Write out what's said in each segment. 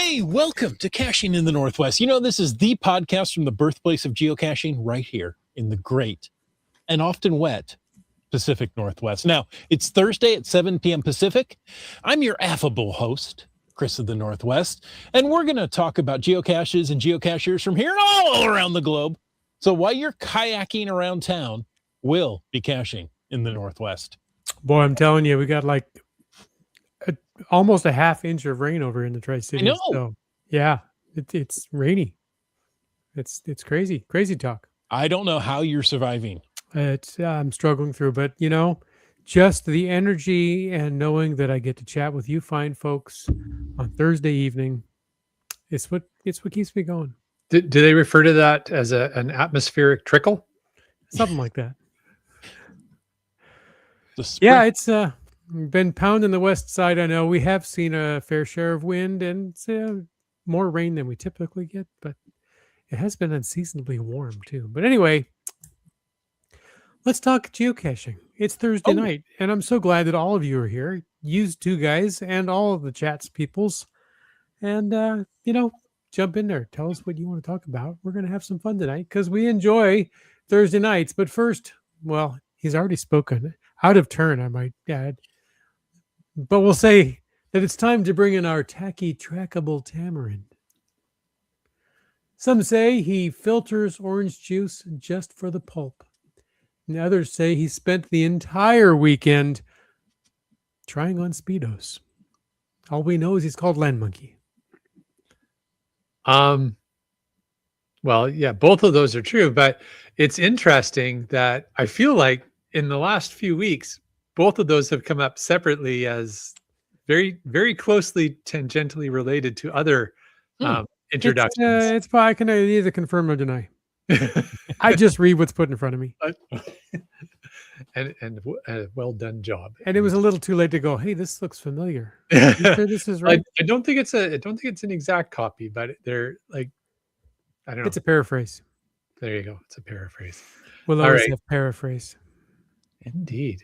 Hey, welcome to Caching in the Northwest. You know, this is the podcast from the birthplace of geocaching right here in the great and often wet Pacific Northwest. Now, it's Thursday at 7 p.m. Pacific. I'm your affable host, Chris of the Northwest, and we're going to talk about geocaches and geocachers from here and all around the globe. So while you're kayaking around town, we'll be caching in the Northwest. Boy, I'm telling you, we got like almost a half inch of rain over in the Tri-Cities. I know. So, yeah, it's rainy. It's crazy talk. I don't know how you're surviving. I'm struggling through, but you know, just the energy and knowing that I get to chat with you fine folks on Thursday evening, it's what keeps me going. Do they refer to that as an atmospheric trickle? Something like that. Yeah, it's been pounding the west side. I know we have seen a fair share of wind and more rain than we typically get, but it has been unseasonably warm too. But anyway, let's talk geocaching. It's Thursday night, and I'm so glad that all of you are here. You two guys and all of the chats peoples. And, jump in there. Tell us what you want to talk about. We're going to have some fun tonight because we enjoy Thursday nights. But first, well, he's already spoken out of turn, I might add. But we'll say that it's time to bring in our tacky, trackable tamarind. Some say he filters orange juice just for the pulp. And others say he spent the entire weekend trying on Speedos. All we know is he's called Land Monkey. Well, yeah, both of those are true, but it's interesting that I feel like in the last few weeks, both of those have come up separately as very, very closely tangentially related to other introductions. It's probably, I can either confirm or deny. I just read what's put in front of me. and a well done job. And it was a little too late to go, hey, this looks familiar. You sure this is right? I don't think it's an exact copy, but they're like, I don't know. It's a paraphrase. There you go. It's a paraphrase. We'll always have paraphrase. Indeed.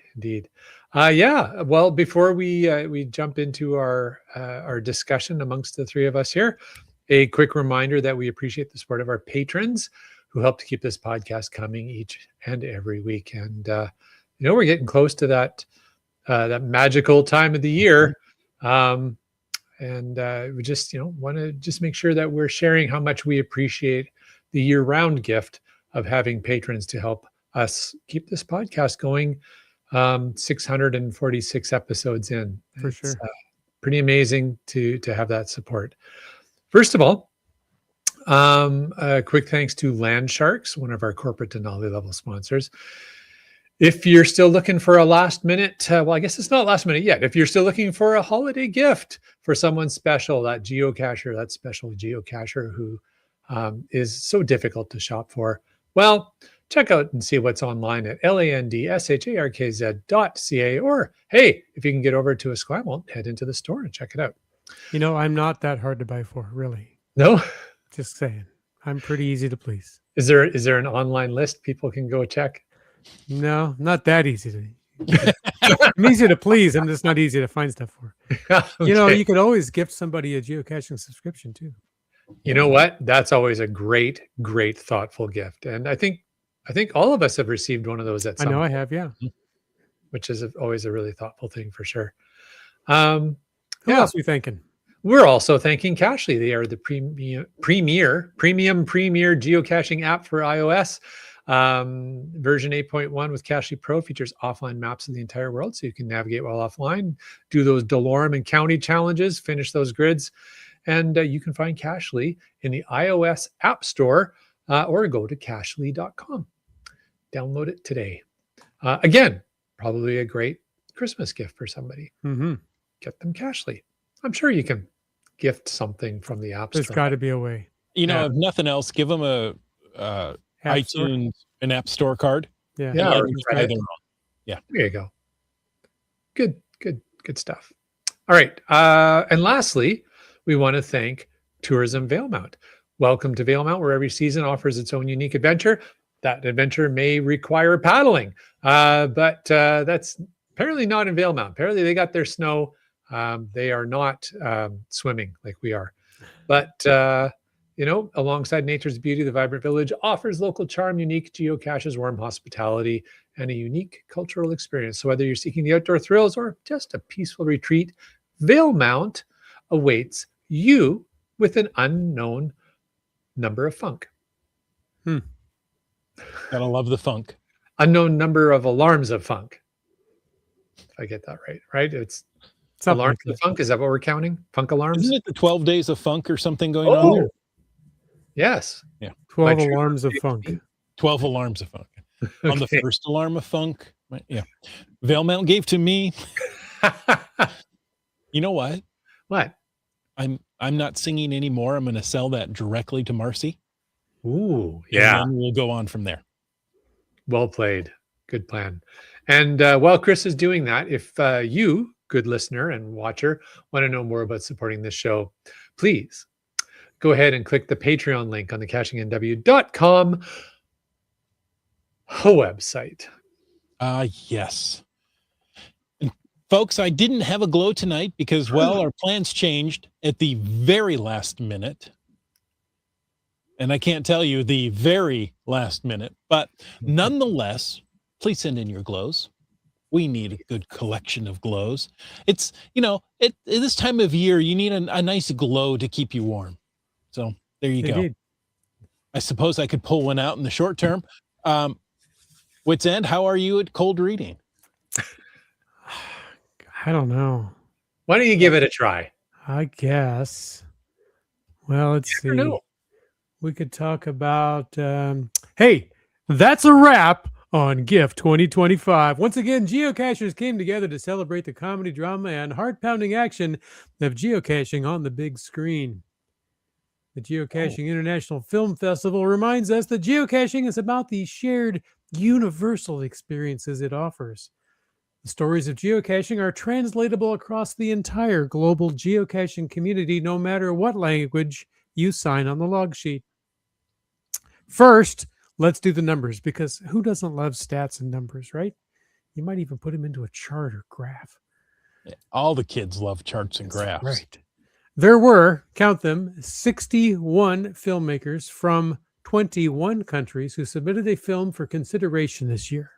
Yeah. Well, before we jump into our discussion amongst the three of us here, a quick reminder that we appreciate the support of our patrons who help to keep this podcast coming each and every week. And we're getting close to that magical time of the year, and we just want to just make sure that we're sharing how much we appreciate the year-round gift of having patrons to help us keep this podcast going. 646 episodes in. For sure. Pretty amazing to have that support. First of all, a quick thanks to Land Sharks, one of our corporate Denali level sponsors. If you're still looking for a last minute, I guess it's not last minute yet. If you're still looking for a holiday gift for someone special, that geocacher, that special geocacher who is so difficult to shop for, well, check out and see what's online at landsharkz.ca. Or, hey, if you can get over to Esquimalt, head into the store and check it out. I'm not that hard to buy for, really. No? Just saying. I'm pretty easy to please. Is there an online list people can go check? No, not that easy. I'm easy to please. I'm just not easy to find stuff for. Okay. You could always gift somebody a geocaching subscription too. You know what? That's always a great, thoughtful gift. And I think all of us have received one of those at some point. I have, yeah. Which is always a really thoughtful thing for sure. Who else are we thanking? We're also thanking Cachly. They are the premium geocaching app for iOS. Version 8.1 with Cachly Pro features offline maps of the entire world, so you can navigate while offline, do those Delorme and County challenges, finish those grids, and you can find Cachly in the iOS App Store or go to cachly.com. Download it today. Again, probably a great Christmas gift for somebody. Mm-hmm. Get them Cachly. I'm sure you can gift something from the App Store. There's got to be a way. If nothing else, give them a iTunes, an App Store card. Yeah. Or there you go. Good stuff. All right. And lastly, we want to thank Tourism Valemount. Welcome to Valemount, where every season offers its own unique adventure. That adventure may require paddling, but that's apparently not in Valemount. Apparently they got their snow. They are not swimming like we are. But alongside nature's beauty, the vibrant village offers local charm, unique geocaches, warm hospitality, and a unique cultural experience. So whether you're seeking the outdoor thrills or just a peaceful retreat, Valemount awaits you with an unknown number of funk. Gotta love the funk. Unknown number of alarms of funk. If I get that right? It's Something alarms like of funk. Is that what we're counting? Funk alarms? Isn't it the 12 days of funk or something going on Oh, there? yes. 12 My true alarms of love, funk. 12 alarms of funk. On the Okay. first alarm of funk, yeah. Valemount gave to me. You know what? What? I'm not singing anymore. I'm going to sell that directly to Marcy. Ooh, And yeah. then we'll go on from there. Well played. Good plan. And while Chris is doing that, if you, good listener and watcher, want to know more about supporting this show, please go ahead and click the Patreon link on the cachingnw.com website. Yes. And folks, I didn't have a glow tonight because, well, our plans changed at the very last minute. And I can't tell you the very last minute, but nonetheless, please send in your glows. We need a good collection of glows. It's, at this time of year, you need a nice glow to keep you warm. So there you go. Indeed. I suppose I could pull one out in the short term. Wits End, how are you at cold reading? I don't know. Why don't you give it a try? I guess. Well, let's see. Never know. We could talk about, hey, that's a wrap on GIF 2025. Once again, geocachers came together to celebrate the comedy, drama, and heart-pounding action of geocaching on the big screen. The Geocaching International Film Festival reminds us that geocaching is about the shared universal experiences it offers. The stories of geocaching are translatable across the entire global geocaching community, no matter what language you sign on the log sheet. First, let's do the numbers, because who doesn't love stats and numbers, right? You might even put them into a chart or graph. Yeah, all the kids love charts and graphs. Right. There were, count them, 61 filmmakers from 21 countries who submitted a film for consideration this year.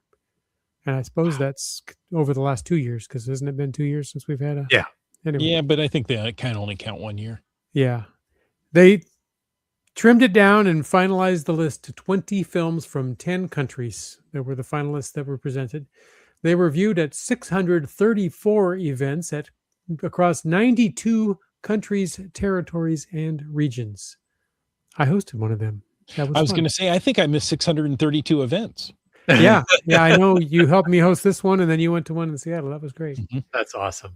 And I suppose that's over the last 2 years, because hasn't it been 2 years since we've had a... Yeah. Anyway. Yeah, but I think they kind of only count 1 year. Yeah. They trimmed it down and finalized the list to 20 films from 10 countries that were the finalists that were presented. They were viewed at 634 events across 92 countries, territories, and regions. I hosted one of them. That was I was fun. going to say, I think I missed 632 events. Yeah, I know you helped me host this one, and then you went to one in Seattle. That was great. Mm-hmm. That's awesome.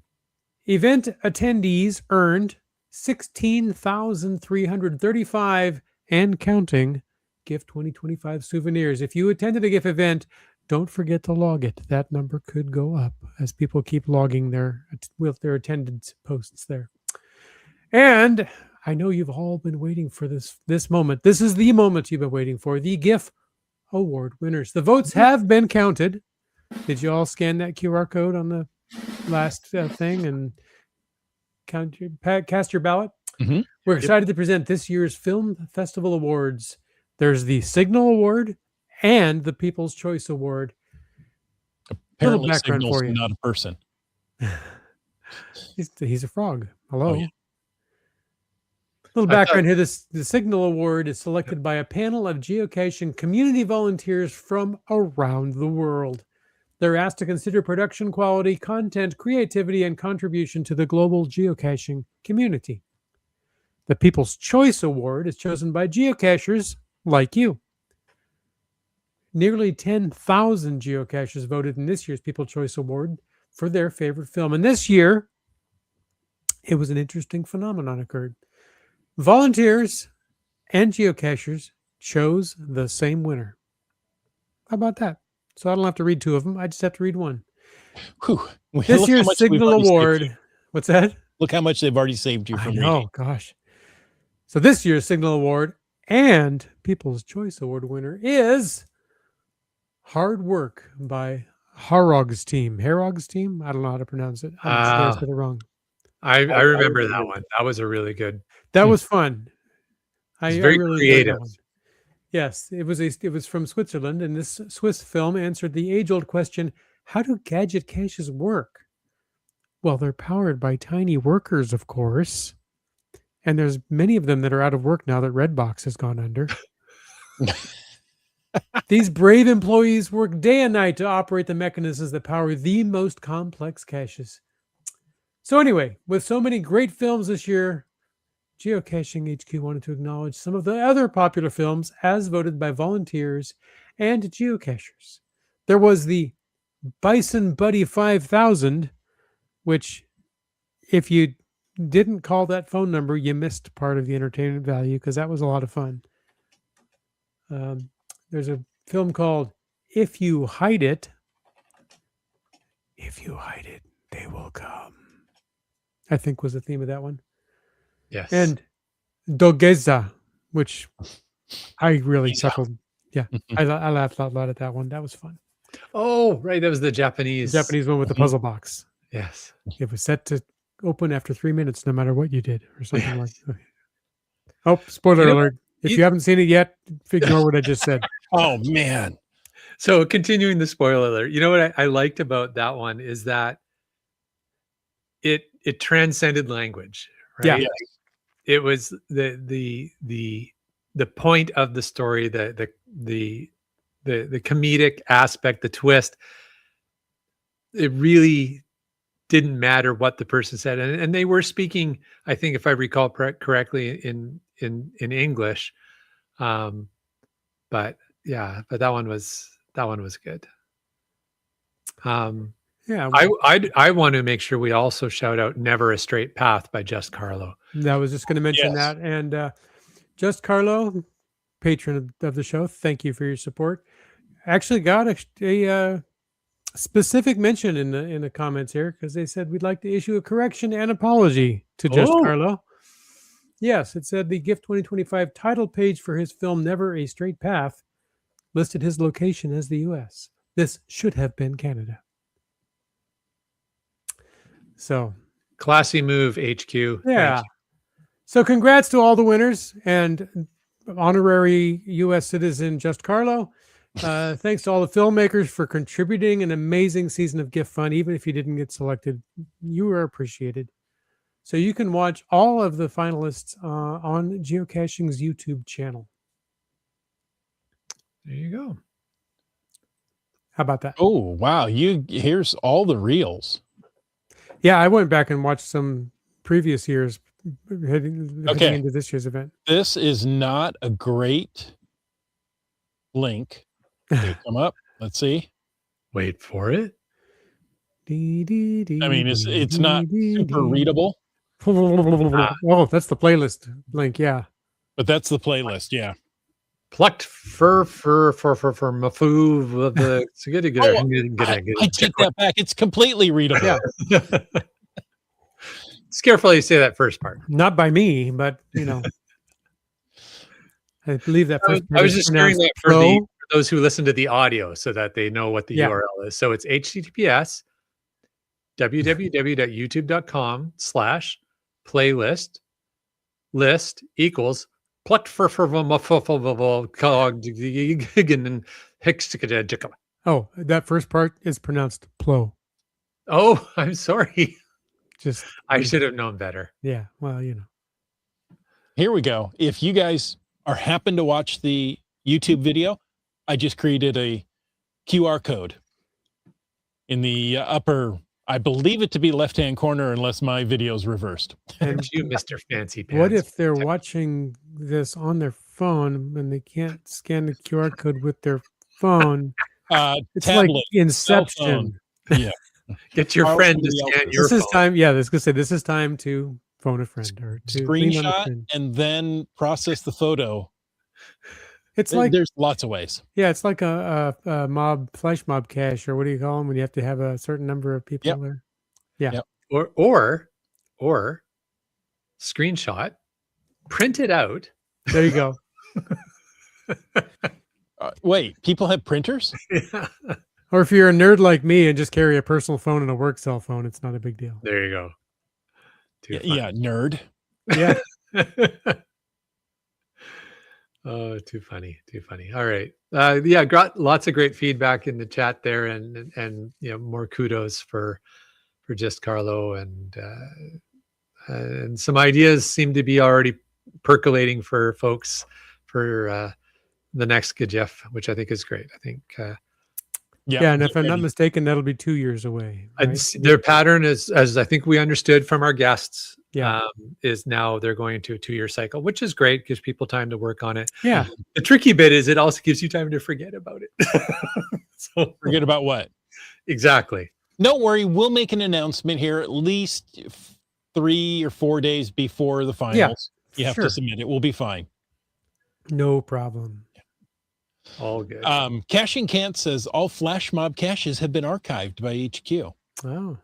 Event attendees earned 16,335 and counting GIF 2025 souvenirs. If you attended a GIF event, don't forget to log it. That number could go up as people keep logging their attendance posts there. And I know you've all been waiting for this moment. This is the moment you've been waiting for, the GIF Award winners. The votes have been counted. Did you all scan that QR code on the last thing and cast your ballot? Mm-hmm. We're excited to present this year's Film Festival Awards. There's the Signal Award and the People's Choice Award. Apparently, little background Signal's for you. not a person. He's a frog. Hello. Oh, yeah. Little background here. The Signal Award is selected by a panel of geocaching community volunteers from around the world. They're asked to consider production quality, content, creativity, and contribution to the global geocaching community. The People's Choice Award is chosen by geocachers like you. Nearly 10,000 geocachers voted in this year's People's Choice Award for their favorite film. And this year, it was an interesting phenomenon occurred. Volunteers and geocachers chose the same winner. How about that? So I don't have to read two of them. I just have to read one. Whew. This year's Signal Award. What's that? Look how much they've already saved you from reading. Oh, gosh. So this year's Signal Award and People's Choice Award winner is Hard Work by Harrog's Team. Harrog's Team? I don't know how to pronounce it. I'm sure I said it wrong. I I remember that remember one. That was a really good. That was fun. It's I very really enjoyed creative. that one. Yes, it was from Switzerland, and this Swiss film answered the age-old question: how do gadget caches work? Well, they're powered by tiny workers, of course, and there's many of them that are out of work now that Redbox has gone under. These brave employees work day and night to operate the mechanisms that power the most complex caches. So anyway, with so many great films this year, Geocaching HQ wanted to acknowledge some of the other popular films as voted by volunteers and geocachers. There was the Bison Buddy 5000, which, if you didn't call that phone number, you missed part of the entertainment value because that was a lot of fun. There's a film called If You Hide It. If you hide it, they will come, I think was the theme of that one. Yes. And Dogeza, which I really chuckled. Yeah, I laughed out loud at that one. That was fun. Oh, right. That was the The Japanese. Japanese one with the puzzle box. Yes. It was set to open after 3 minutes, no matter what you did, or something like Yes. that. Oh, spoiler You know alert. If You- you haven't seen it yet, ignore what I just said. Oh man. So continuing the spoiler alert, you know what I liked about that one is that it transcended language, Yeah. right? Yes. It was the point of the story, the comedic aspect, the twist. It really didn't matter what the person said, and they were speaking, I think, if I recall correctly, in English. But yeah, but that one was good. Yeah, I want to make sure we also shout out "Never a Straight Path" by Just Carlo. I was just going to mention Yes. that. And Just Carlo, patron of the show, thank you for your support. Actually got a specific mention in the comments here because they said we'd like to issue a correction and apology to Just Oh. Carlo. Yes, it said the GIFT 2025 title page for his film Never a Straight Path listed his location as the US. This should have been Canada. So, Classy move, HQ. yeah. Thank you. So congrats to all the winners and honorary U.S. citizen Just Carlo. Thanks to all the filmmakers for contributing an amazing season of gift fun. Even if you didn't get selected, you are appreciated. So you can watch all of the finalists on Geocaching's YouTube channel. There you go. How about that? Oh wow. Here's all the reels. Yeah, I went back and watched some previous years heading Okay. into this year's event. This is not a great link. Did it come up? Let's see. Wait for it. I mean, it's not super readable, Oh, that's the playlist link. Yeah. but that's the playlist. Yeah. Plucked fur mafoo of the. I take that back. It's completely readable. Yeah. Just careful you say that first part. Not by me, but I believe that first I was just sharing that for Pro. for those who listen to the audio so that they know what the Yeah. URL is. So it's https www.youtube.com/playlist list equals plucked for Oh, that first part is pronounced plo. Oh, I'm sorry. Just I should have known better. yeah. Well, Here we go. If you guys are happen to watch the YouTube video, I just created a QR code in the upper, I believe it to be left-hand corner unless my video is reversed. and You, Mr. Fancy Pants. what if they're watching this on their phone and they can't scan the QR code with their phone? It's Tablet, like Inception. yeah. Get your Or friend to somebody scan else's. your This is phone. time. Yeah, this is time to phone a friend or to lean on a Screenshot friend. and then process the photo. It's like There's lots of ways. yeah, it's like a flash mob cache, or what do you call them when you have to have a certain number of people Yep. there? Or screenshot, print it out. There you go. Wait, people have printers? Or if you're a nerd like me and just carry a personal phone and a work cell phone, it's not a big deal. There you go. Too Yeah, nerd. Yeah. Oh, too funny. Too funny. All right. Yeah, got lots of great feedback in the chat there, and more kudos for just Carlo, and some ideas seem to be already percolating for folks for the next Gajef, which I think is great. I think Yeah, and if get I'm not ready. mistaken, that'll be 2 years away, right? their pattern is, as I think we understood from our guests, Yeah. is now they're going to a 2-year cycle, which is great, gives people time to work on it. Yeah. The tricky bit is it also gives you time to forget about it. So Forget about what? exactly. Don't worry, we'll make an announcement here at least 3 or 4 days before the finals. You have sure. to submit it. We'll be fine. No problem. All good. Caching Can't says all flash mob caches have been archived by HQ. Oh,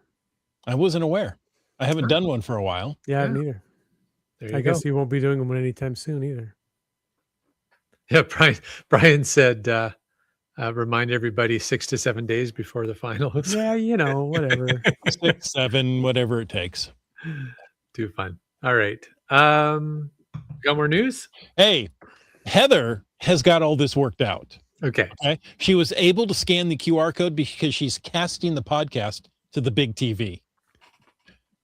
I wasn't aware. I haven't done one for a while. yeah, Yeah. neither. There you I go. guess you won't be doing them anytime soon either. Yeah, Brian said, remind everybody 6 to 7 days before the finals. Yeah, whatever. 6, 7, whatever it takes. Too fun. All right. Got more news? Hey, Heather has got all this worked out. Okay. Okay. She was able to scan the QR code because she's casting the podcast to the big TV.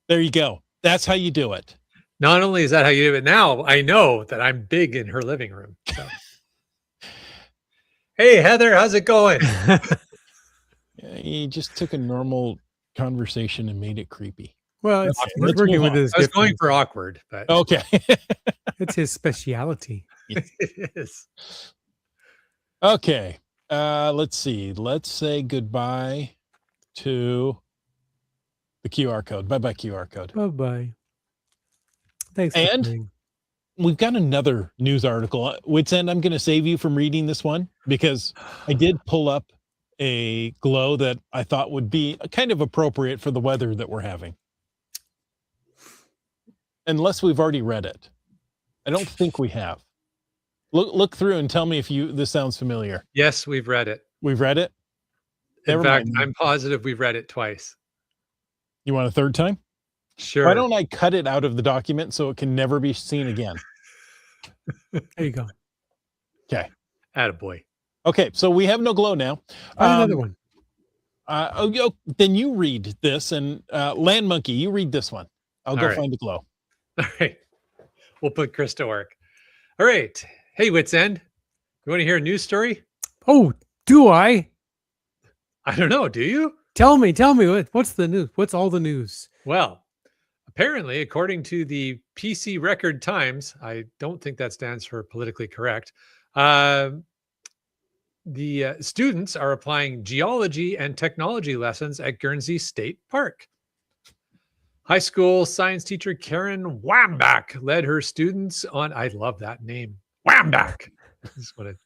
There you go. That's how you do it. Not only is that how you do it now, I know that I'm big in her living room. So. Hey, Heather, how's it going? You just took a normal conversation and made it creepy. Well, Okay, he's let's working move with on. his I was going gift. for awkward, but Okay. It's his speciality. it is. Okay. Let's see. Let's say goodbye to the QR code. Bye-bye QR code. Bye-bye. Thanks for And- playing. We've got another news article. Wits End, I'm going to save you from reading this one because I did pull up a glow that I thought would be kind of appropriate for the weather that we're having. Unless we've already read it. I don't think we have. Look through and tell me if this sounds familiar. Yes, we've read it. We've read it? In Never fact, mind. I'm positive we've read it twice. You want a third time? Sure. Why don't I cut it out of the document so it can never be seen again? There you go. Attaboy. Okay, so we have no glow now. Find another one. Then you read this, and Land Monkey, you read this one. I'll go All right. find the glow. All right. We'll put Chris to work. All right. Hey, Wits End. You want to hear a news story? Oh, do I? I don't know. Do you? Tell me what's the news? What's all the news? Well, apparently, according to the PC Record Times, I don't think that stands for politically correct. The students are applying geology and technology lessons at Guernsey State Park. High school science teacher Karen Wambach led her students on. I love that name, Wambach. This is what it.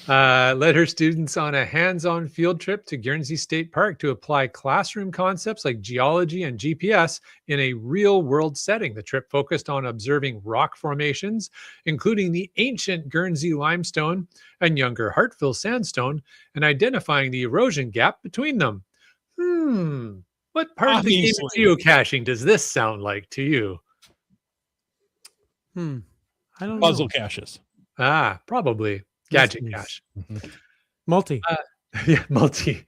Led her students on a hands-on field trip to Guernsey State Park to apply classroom concepts like geology and GPS in a real-world setting. The trip focused on observing rock formations, including the ancient Guernsey limestone and younger Hartville sandstone, and identifying the erosion gap between them. What part of the game of Obviously. geocaching does this sound like to you? I don't Puzzle know. caches. Probably Yes, gadget please. cache. Multi. Yeah, multi.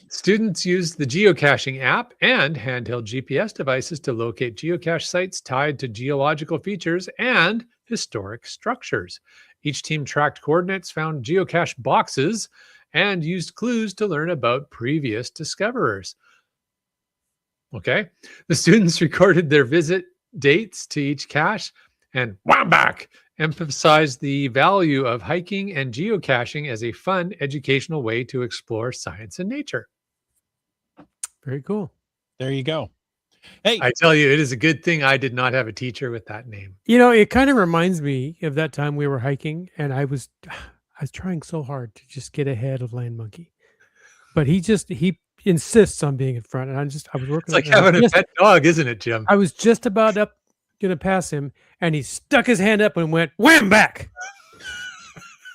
Students use the geocaching app and handheld GPS devices to locate geocache sites tied to geological features and historic structures. Each team tracked coordinates, found geocache boxes, and used clues to learn about previous discoverers. Okay. The students recorded their visit dates to each cache, and Wambach emphasized the value of hiking and geocaching as a fun educational way to explore science and nature. Very cool. There you go. Hey, I tell you, it is a good thing I did not have a teacher with that name. It kind of reminds me of that time we were hiking, and I was trying so hard to just get ahead of Land Monkey, but he insists on being in front, and I was working. It's like having a pet dog, isn't it, Jim? I was just about gonna pass him, and he stuck his hand up and went wham back,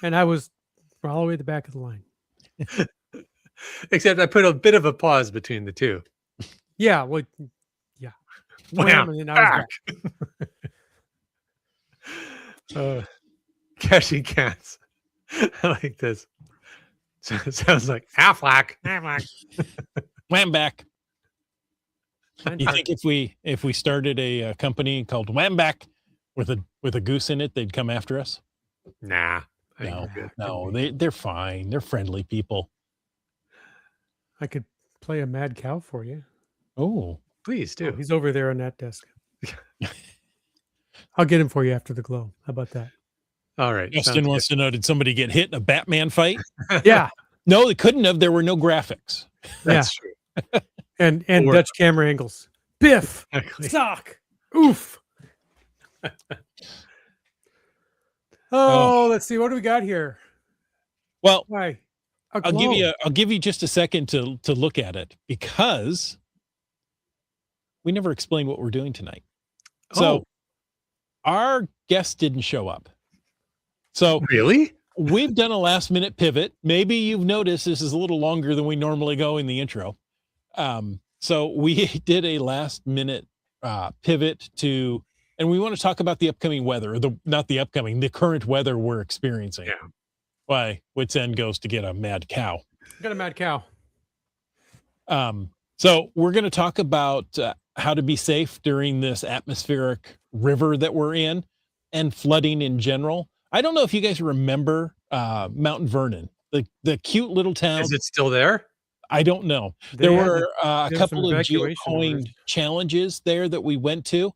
and I was all the way at the back of the line. Except I put a bit of a pause between the two. Yeah, well, wham, and then I was back. Cashy cats. I like this. So it sounds like Affleck. Wham back. And You think if we started a company called Wham back with a goose in it, they'd come after us? Nah. I think No, we're good. no, they're fine. They're friendly people. I could play a mad cow for you. Oh, Please do. Oh, he's over there on that desk. I'll get him for you after the glow. How about that? All right. Justin wants to know: did somebody get hit in a Batman fight? Yeah, No, they couldn't have. There were no graphics. That's true. and Or- Dutch camera angles. Biff, Exactly. sock, oof. Oh, let's see. What do we got here? Well, Why? I'll give you just a second to look at it, because we never explained what we're doing tonight. So our guest didn't show up. So Really? we've done a last minute pivot. Maybe you've noticed this is a little longer than we normally go in the intro. So we did a last minute pivot to, and we want to talk about the upcoming weather, the current weather we're experiencing. Yeah. Why Wits End goes to get a mad cow. Got a mad cow. So we're going to talk about how to be safe during this atmospheric river that we're in, and flooding in general. I don't know if you guys remember Mount Vernon, the cute little town. Is it still there? I don't know. They There had were a some couple of evacuation geocoin orders. challenges there that we went to.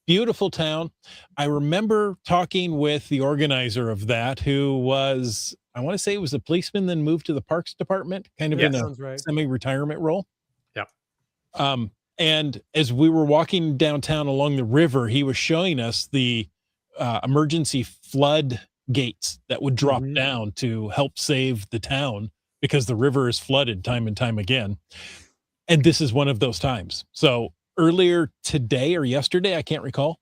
Beautiful town. I remember talking with the organizer of that, who was, I want to say it was a policeman, then moved to the Parks Department, kind of Yeah, in a sounds right. semi-retirement role. Yeah. And as we were walking downtown along the river, he was showing us the emergency flood gates that would drop Mhm. down to help save the town, because the river is flooded time and time again. And this is one of those times. So earlier today or yesterday, I can't recall,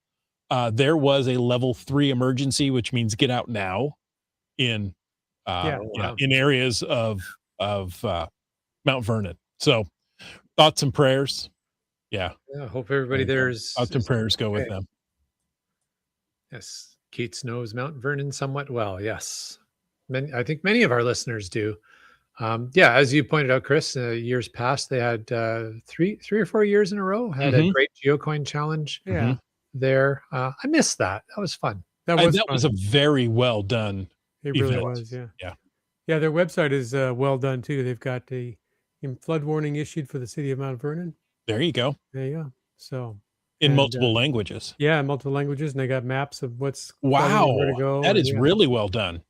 there was a level 3 emergency, which means get out now in Yeah. in areas of Mount Vernon. So thoughts and prayers. Yeah. Yeah. Hope everybody there is. Thoughts and prayers go with okay. them. Yes. Keats knows Mount Vernon somewhat well. Yes. I think many of our listeners do. Yeah, as you pointed out, Chris, years past, they had 3 or 4 years in a row had a Mhm. great geocoin challenge Yeah, there. I missed that. That was fun. that And was that was fun. a very well done. It really event. was. Yeah. Yeah. Yeah, their website is well done too. They've got a flood warning issued for the city of Mount Vernon. There you go. There you go. So In And, multiple languages. yeah, multiple languages, and they got maps of what's flooding and where to Wow. go. That and is yeah. really well done.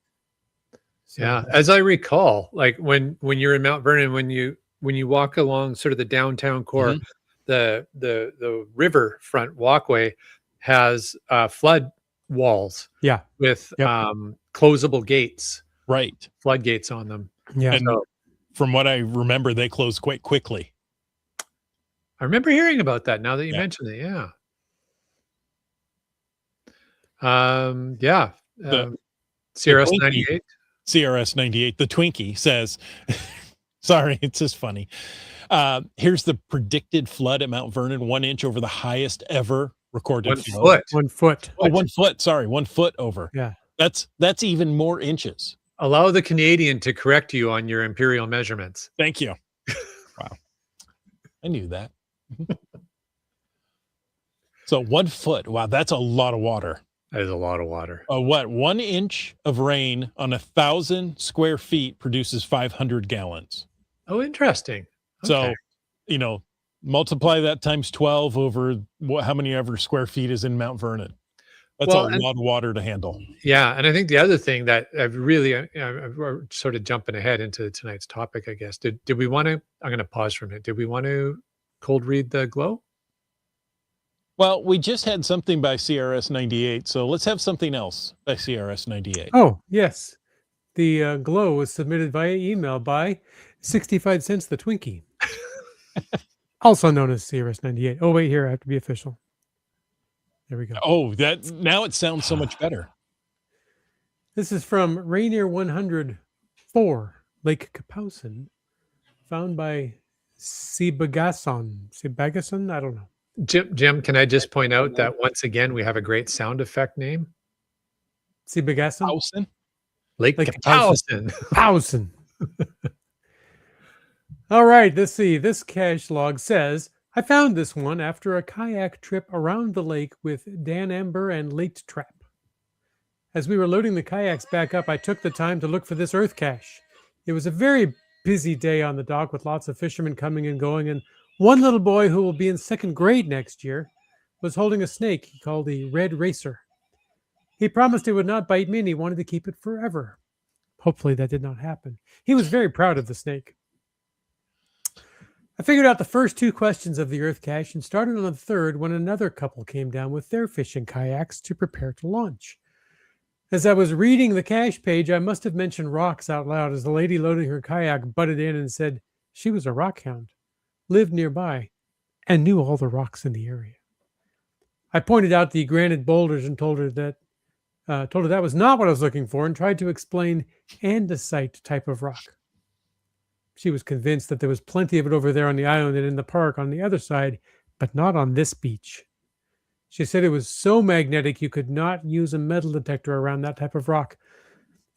So, Yeah, as I recall, like when you're in Mount Vernon, when you walk along sort of the downtown core, Mhm. the riverfront walkway has flood walls Yeah. with Yep. closable gates, Right. floodgates on them. Yeah. And from what I remember, they closed quite quickly. I remember hearing about that now that you Yeah. mentioned it. Yeah. Yeah. The CRS Twinkie. 98. CRS 98, the Twinkie says, sorry, it's just funny. Here's the predicted flood at Mount Vernon, 1 inch over the highest ever recorded 1 flow. foot. 1 foot. Oh, 1 foot. Sorry, 1 foot over. Yeah. That's even more inches. Allow the Canadian to correct you on your imperial measurements. Thank you. Wow. I knew that. So 1 foot. Wow, that's a lot of water. That is a lot of water. What? 1 inch of rain on 1,000 square feet produces 500 gallons. Oh, interesting. So, multiply that times 12 over how many ever square feet is in Mount Vernon. That's Well, a lot of water to handle. Yeah, and I think the other thing that I've really, we're sort of jumping ahead into tonight's topic, I guess. Did we want to? I'm going to pause for a minute. Did we want to cold read the glow? Well, we just had something by CRS 98, so let's have something else by CRS 98. Oh, yes. The glow was submitted via email by 65 cents the Twinkie, also known as CRS 98. Oh, wait, here I have to be official. There we go. Oh, now it sounds so much better. This is from Rainier 104, Lake Kapowsin, found by Sibagason. I don't know. Jim, can I just point out that once again we have a great sound effect name, Sibagasson? Hausen? Lake Lake Kapowsen. Hausen. All right, let's see. This cache log says, I found this one after a kayak trip around the lake with Dan Ember and Late Trap. As we were loading the kayaks back up, I took the time to look for this earth cache. It was a very busy day on the dock with lots of fishermen coming and going, and one little boy who will be in 2nd grade next year was holding a snake he called the Red Racer. He promised it would not bite me and he wanted to keep it forever. Hopefully that did not happen. He was very proud of the snake. I figured out the first 2 questions of the earth cache and started on the third when another couple came down with their fishing kayaks to prepare to launch. As I was reading the cache page, I must have mentioned rocks out loud as the lady loading her kayak butted in and said she was a rock hound, lived nearby, and knew all the rocks in the area. I pointed out the granite boulders and told her that was not what I was looking for and tried to explain andesite type of rock. She was convinced that there was plenty of it over there on the island and in the park on the other side, but not on this beach. She said it was so magnetic you could not use a metal detector around that type of rock.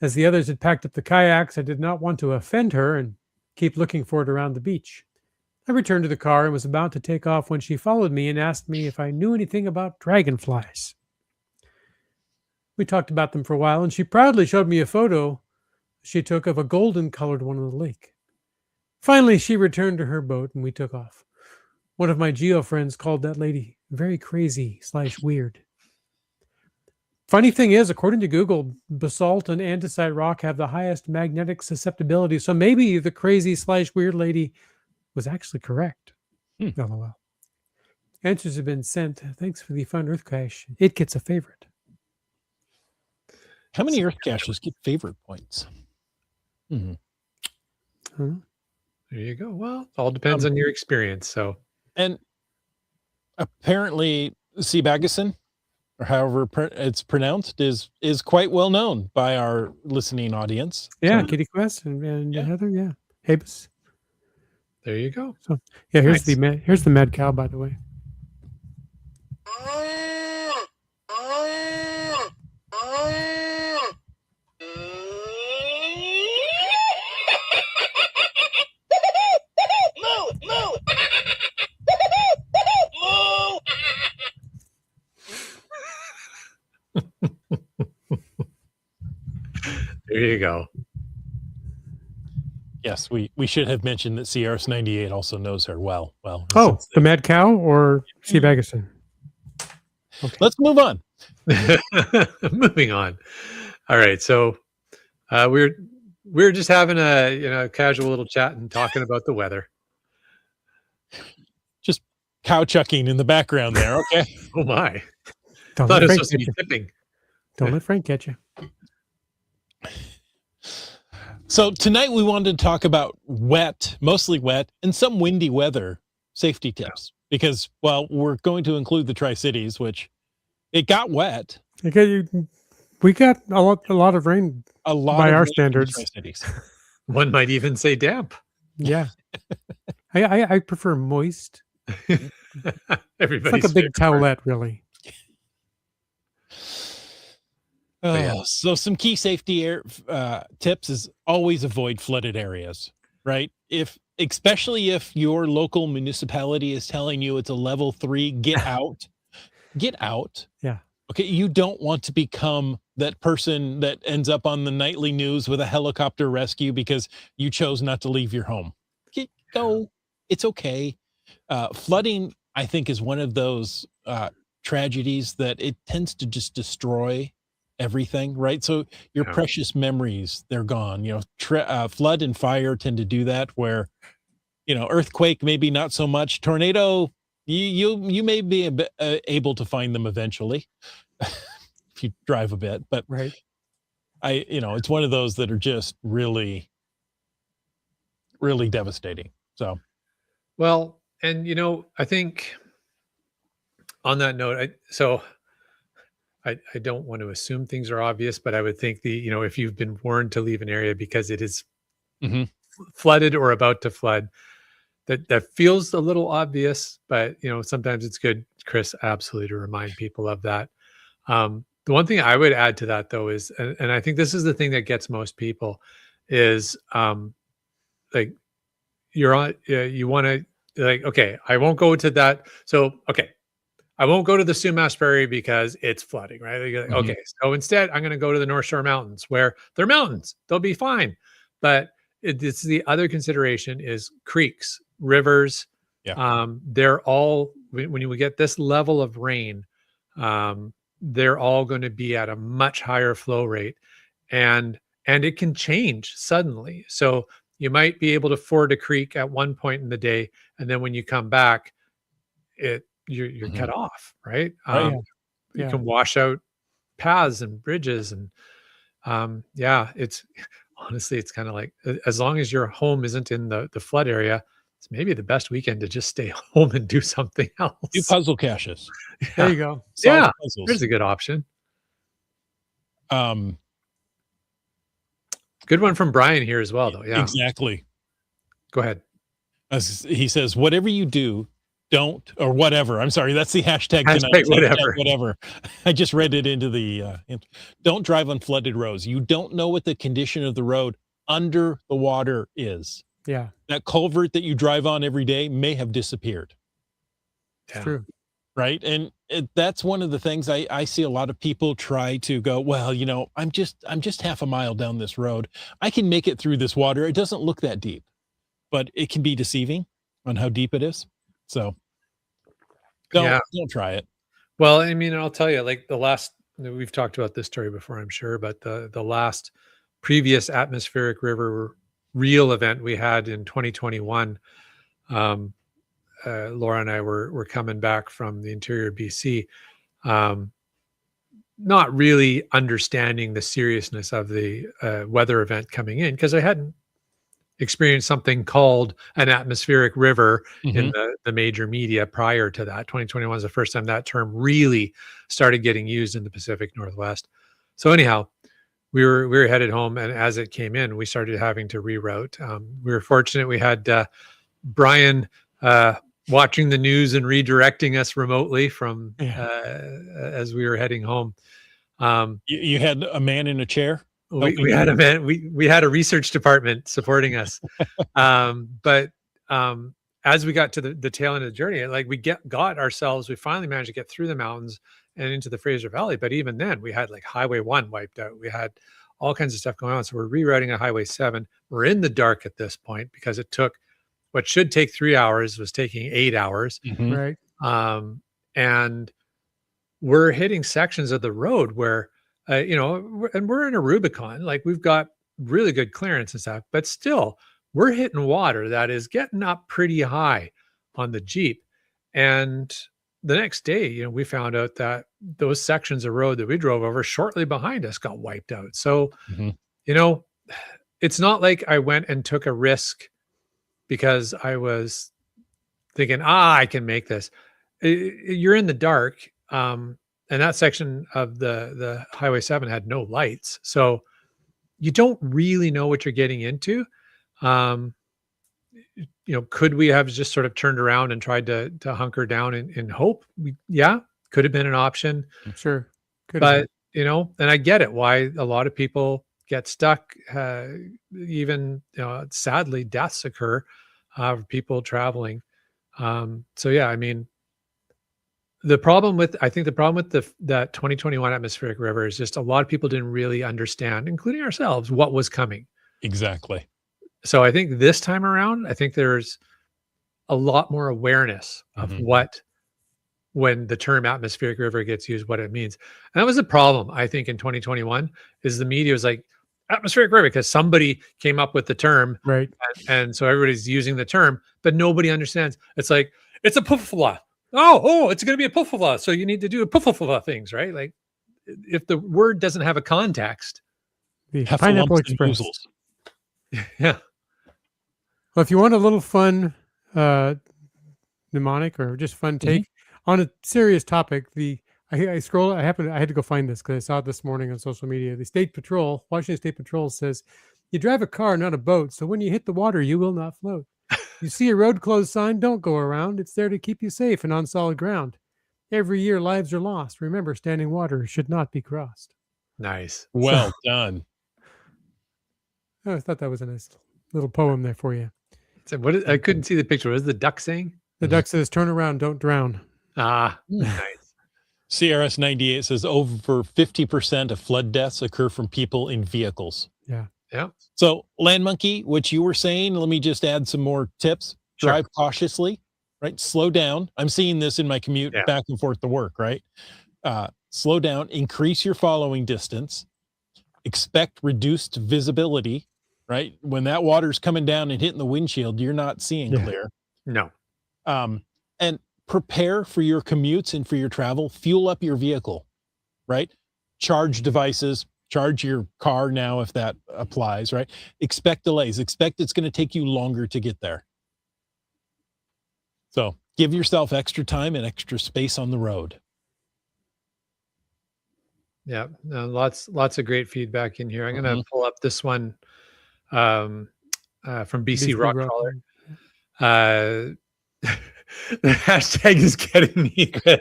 As the others had packed up the kayaks, I did not want to offend her and keep looking for it around the beach. I returned to the car and was about to take off when she followed me and asked me if I knew anything about dragonflies. We talked about them for a while, and she proudly showed me a photo she took of a golden-colored one on the lake. Finally, she returned to her boat, and we took off. One of my geo friends called that lady very crazy/weird. Funny thing is, according to Google, basalt and andesite rock have the highest magnetic susceptibility, so maybe the crazy/weird lady was actually correct. LOL. Answers have been sent. Thanks for the fun earth cache. It gets a favorite. How many earth caches get favorite points? There you go. Well, all depends on your experience. So, and apparently, Seabagasson, or however it's pronounced, is quite well known by our listening audience. Yeah, So, Kitty Quest and Heather. Yeah, Habus. there you go. So yeah, here's Nice. here's the mad cow, by the way. There you go. yes, we should have mentioned that CRS98 also knows her well. Well, Oh, since the mad cow or Seabagasson? Okay. let's move on. Moving on. All right. So we're just having a casual little chat and talking about the weather. Just cow chucking in the background there. Okay. Oh my! Don't Thought let it was Frank supposed to get be you. tipping. Don't let Frank get you. So tonight we wanted to talk about wet, mostly wet, and some windy weather safety tips because, well, we're going to include the Tri-Cities, which it got wet. Okay, we got a lot of rain. A lot By of our rain in the standards. Tri-Cities. One might even say damp. Yeah, I prefer moist. It's Everybody's like a big favorite part. towelette, really. Oh, so some key safety tips is always avoid flooded areas, right? Especially if your local municipality is telling you it's a level 3, get out. Get out. Yeah. Okay, you don't want to become that person that ends up on the nightly news with a helicopter rescue because you chose not to leave your home. Go. It's okay. Flooding, I think, is one of those tragedies that it tends to just destroy everything, right? So your Yeah. precious memories, they're gone. Flood and fire tend to do that, where earthquake maybe not so much. Tornado, you may be able to find them eventually if you drive a bit, but Right. it's one of those that are just really, really devastating. So Well, and I think on that note, I don't want to assume things are obvious, but I would think if you've been warned to leave an area because it is Mhm. flooded or about to flood, that feels a little obvious, but sometimes it's good, Chris, absolutely, to remind people of that. The one thing I would add to that, though, is, and I think this is the thing that gets most people, is like you're on, you want to, like, okay, I won't go to that. So, okay, I won't go to the Sumas Prairie because it's flooding, right? Like, Mhm. okay, so instead, I'm going to go to the North Shore Mountains, where they're mountains; they'll be fine. But it's the other consideration is creeks, rivers. Yeah. They're all, when you get this level of rain, they're all going to be at a much higher flow rate, and it can change suddenly. So you might be able to ford a creek at one point in the day, and then when you come back, you're cut Mhm. off, right? Right. You Yeah. can wash out paths and bridges, and yeah, it's honestly, it's kind of like, as long as your home isn't in the flood area, it's maybe the best weekend to just stay home and do something Do else. puzzle caches. There Yeah, you go. Solve yeah, there's puzzles. a good option. Um, Good one from Brian here as well, though. Yeah, exactly. go ahead. As he says, whatever you do, don't, or whatever. I'm sorry, that's the hashtag tonight. Hashtag It's whatever. whatever. I just read it into the. Don't drive on flooded roads. You don't know what the condition of the road under the water is. Yeah, That culvert that you drive on every day may have disappeared. it's Yeah. true. Right. And that's one of the things I see a lot of people try to go, well, I'm just half a mile down this road. I can make it through this water. It doesn't look that deep, but it can be deceiving on how deep it is. So Yeah. don't try it. Well, I mean, I'll tell you, like, we've talked about this story before, I'm sure, but the last previous atmospheric river real event we had in 2021, Laura and I were coming back from the interior BC, not really understanding the seriousness of the weather event coming in, because I hadn't experienced something called an atmospheric river in Mhm. the major media prior to that. 2021 was the first time that term really started getting used in the Pacific Northwest. So anyhow, we were headed home, and as it came in, we started having to reroute. We were fortunate; we had Brian watching the news and redirecting us remotely from Yeah. as we were heading home. Um, You had a man in a chair helping we had you? a man, we had a research department supporting us. But as we got to the tail end of the journey, like, we finally managed to get through the mountains and into the Fraser Valley. But even then, we had like Highway 1 wiped out. We had all kinds of stuff going on. So we're rerouting a Highway 7. We're in the dark at this point, because it took what should take 3 hours was taking 8 hours. Mhm. Right. And we're hitting sections of the road where, and we're in a Rubicon, like, we've got really good clearance and stuff, but still we're hitting water that is getting up pretty high on the Jeep. And the next day, we found out that those sections of road that we drove over shortly behind us got wiped out. So, Mhm. you know, it's not like I went and took a risk because I was thinking, I can make this. You're in the dark. And that section of the Highway 7 had no lights. So you don't really know what you're getting into. Um, could we have just sort of turned around and tried to hunker down in hope? Yeah, could have been an option. Sure. Could have But, and I get it, why a lot of people get stuck. Even, sadly, deaths occur of people traveling. So yeah, I mean, I think the problem with that 2021 atmospheric river is just a lot of people didn't really understand, including ourselves, what was coming. Exactly. So I think this time around, I think there's a lot more awareness of Mhm. when the term atmospheric river gets used, what it means. And that was the problem, I think, in 2021, is the media was like, atmospheric river, because somebody came up with the term, right. and so everybody's using the term, but nobody understands. It's like, it's a puffla. Oh, it's going to be a puffla. So you need to do a puffla things, right? Like, if the word doesn't have a context, The Pineapple Heffalumps and Express. woozles. yeah. Well, if you want a little fun mnemonic or just fun take on a serious topic, I had to go find this because I saw it this morning on social media. The Washington State Patrol says, you drive a car, not a boat. So when you hit the water, you will not float. You see a road closed sign, don't go around. It's there to keep you safe and on solid ground. Every year, lives are lost. Remember, standing water should not be crossed. Nice. Well done. I thought that was a nice little poem there for you. So I couldn't see the picture. What is the duck saying? The duck says, turn around, don't drown. Ah, nice. CRS 98 says over 50% of flood deaths occur from people in vehicles. Yeah. Yeah. So, Land Monkey, what you were saying, let me just add some more tips. Sure. Drive cautiously, right? Slow down. I'm seeing this in my commute back and forth to work, right? Slow down, increase your following distance, expect reduced visibility, right? When that water's coming down and hitting the windshield, you're not seeing clear. No. And prepare for your commutes and for your travel. Fuel up your vehicle, right? Charge devices, charge your car now if that applies, right? Expect delays. Expect it's going to take you longer to get there. So give yourself extra time and extra space on the road. Yeah, no, lots of great feedback in here. I'm going to pull up this one from BC Rockcrawler. The hashtag is getting me, Chris.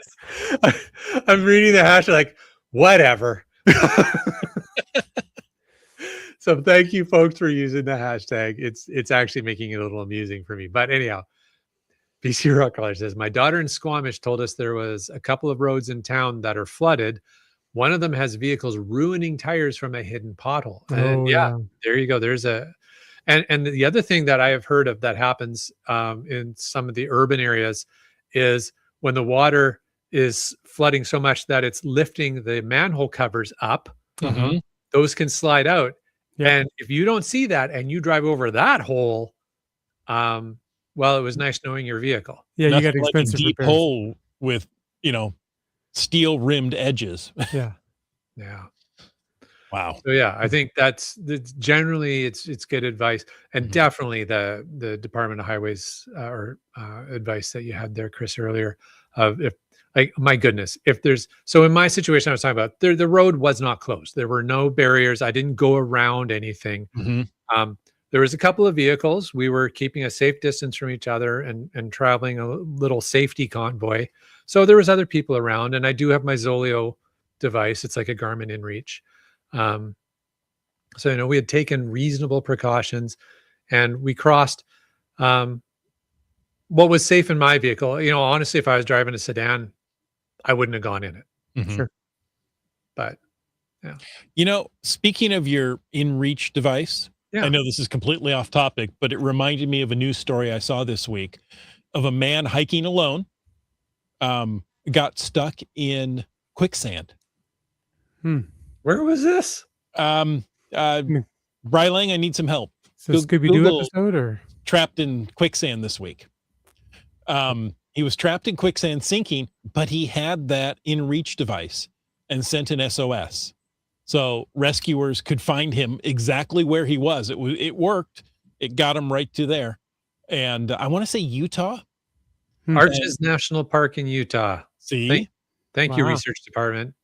I'm reading the hashtag like, whatever. So thank you folks for using the hashtag. It's actually making it a little amusing for me. But anyhow, BC Rockcrawler says, my daughter in Squamish told us there was a couple of roads in town that are flooded. One of them has vehicles ruining tires from a hidden pothole. And there you go. There's and the other thing that I have heard of that happens in some of the urban areas is when the water is flooding so much that it's lifting the manhole covers up, those can slide out. Yep. And if you don't see that and you drive over that hole, well, it was nice knowing your vehicle. Yeah, nothing you got expensive like a deep repairs. hole with, steel rimmed edges. Yeah. Yeah. Wow. So yeah, I think that's generally it's good advice, and definitely the Department of Highways or advice that you had there, Chris, earlier of if like my goodness, if there's so in my situation I was talking about, the road was not closed. There were no barriers. I didn't go around anything. There was a couple of vehicles. We were keeping a safe distance from each other and traveling a little safety convoy. So there was other people around, and I do have my Zoleo device. It's like a Garmin InReach. So, we had taken reasonable precautions and we crossed, what was safe in my vehicle. Honestly, if I was driving a sedan, I wouldn't have gone in it. Sure. But yeah. Speaking of your InReach device, I know this is completely off topic, but it reminded me of a news story I saw this week of a man hiking alone, got stuck in quicksand. Where was this? Brylang, I need some help. So Scooby-Doo episode or trapped in quicksand this week. He was trapped in quicksand sinking, but he had that InReach device and sent an SOS. So rescuers could find him exactly where he was. It worked. It got him right to there. And I want to say Utah. Arches National Park in Utah. See? Thank you, Research Department.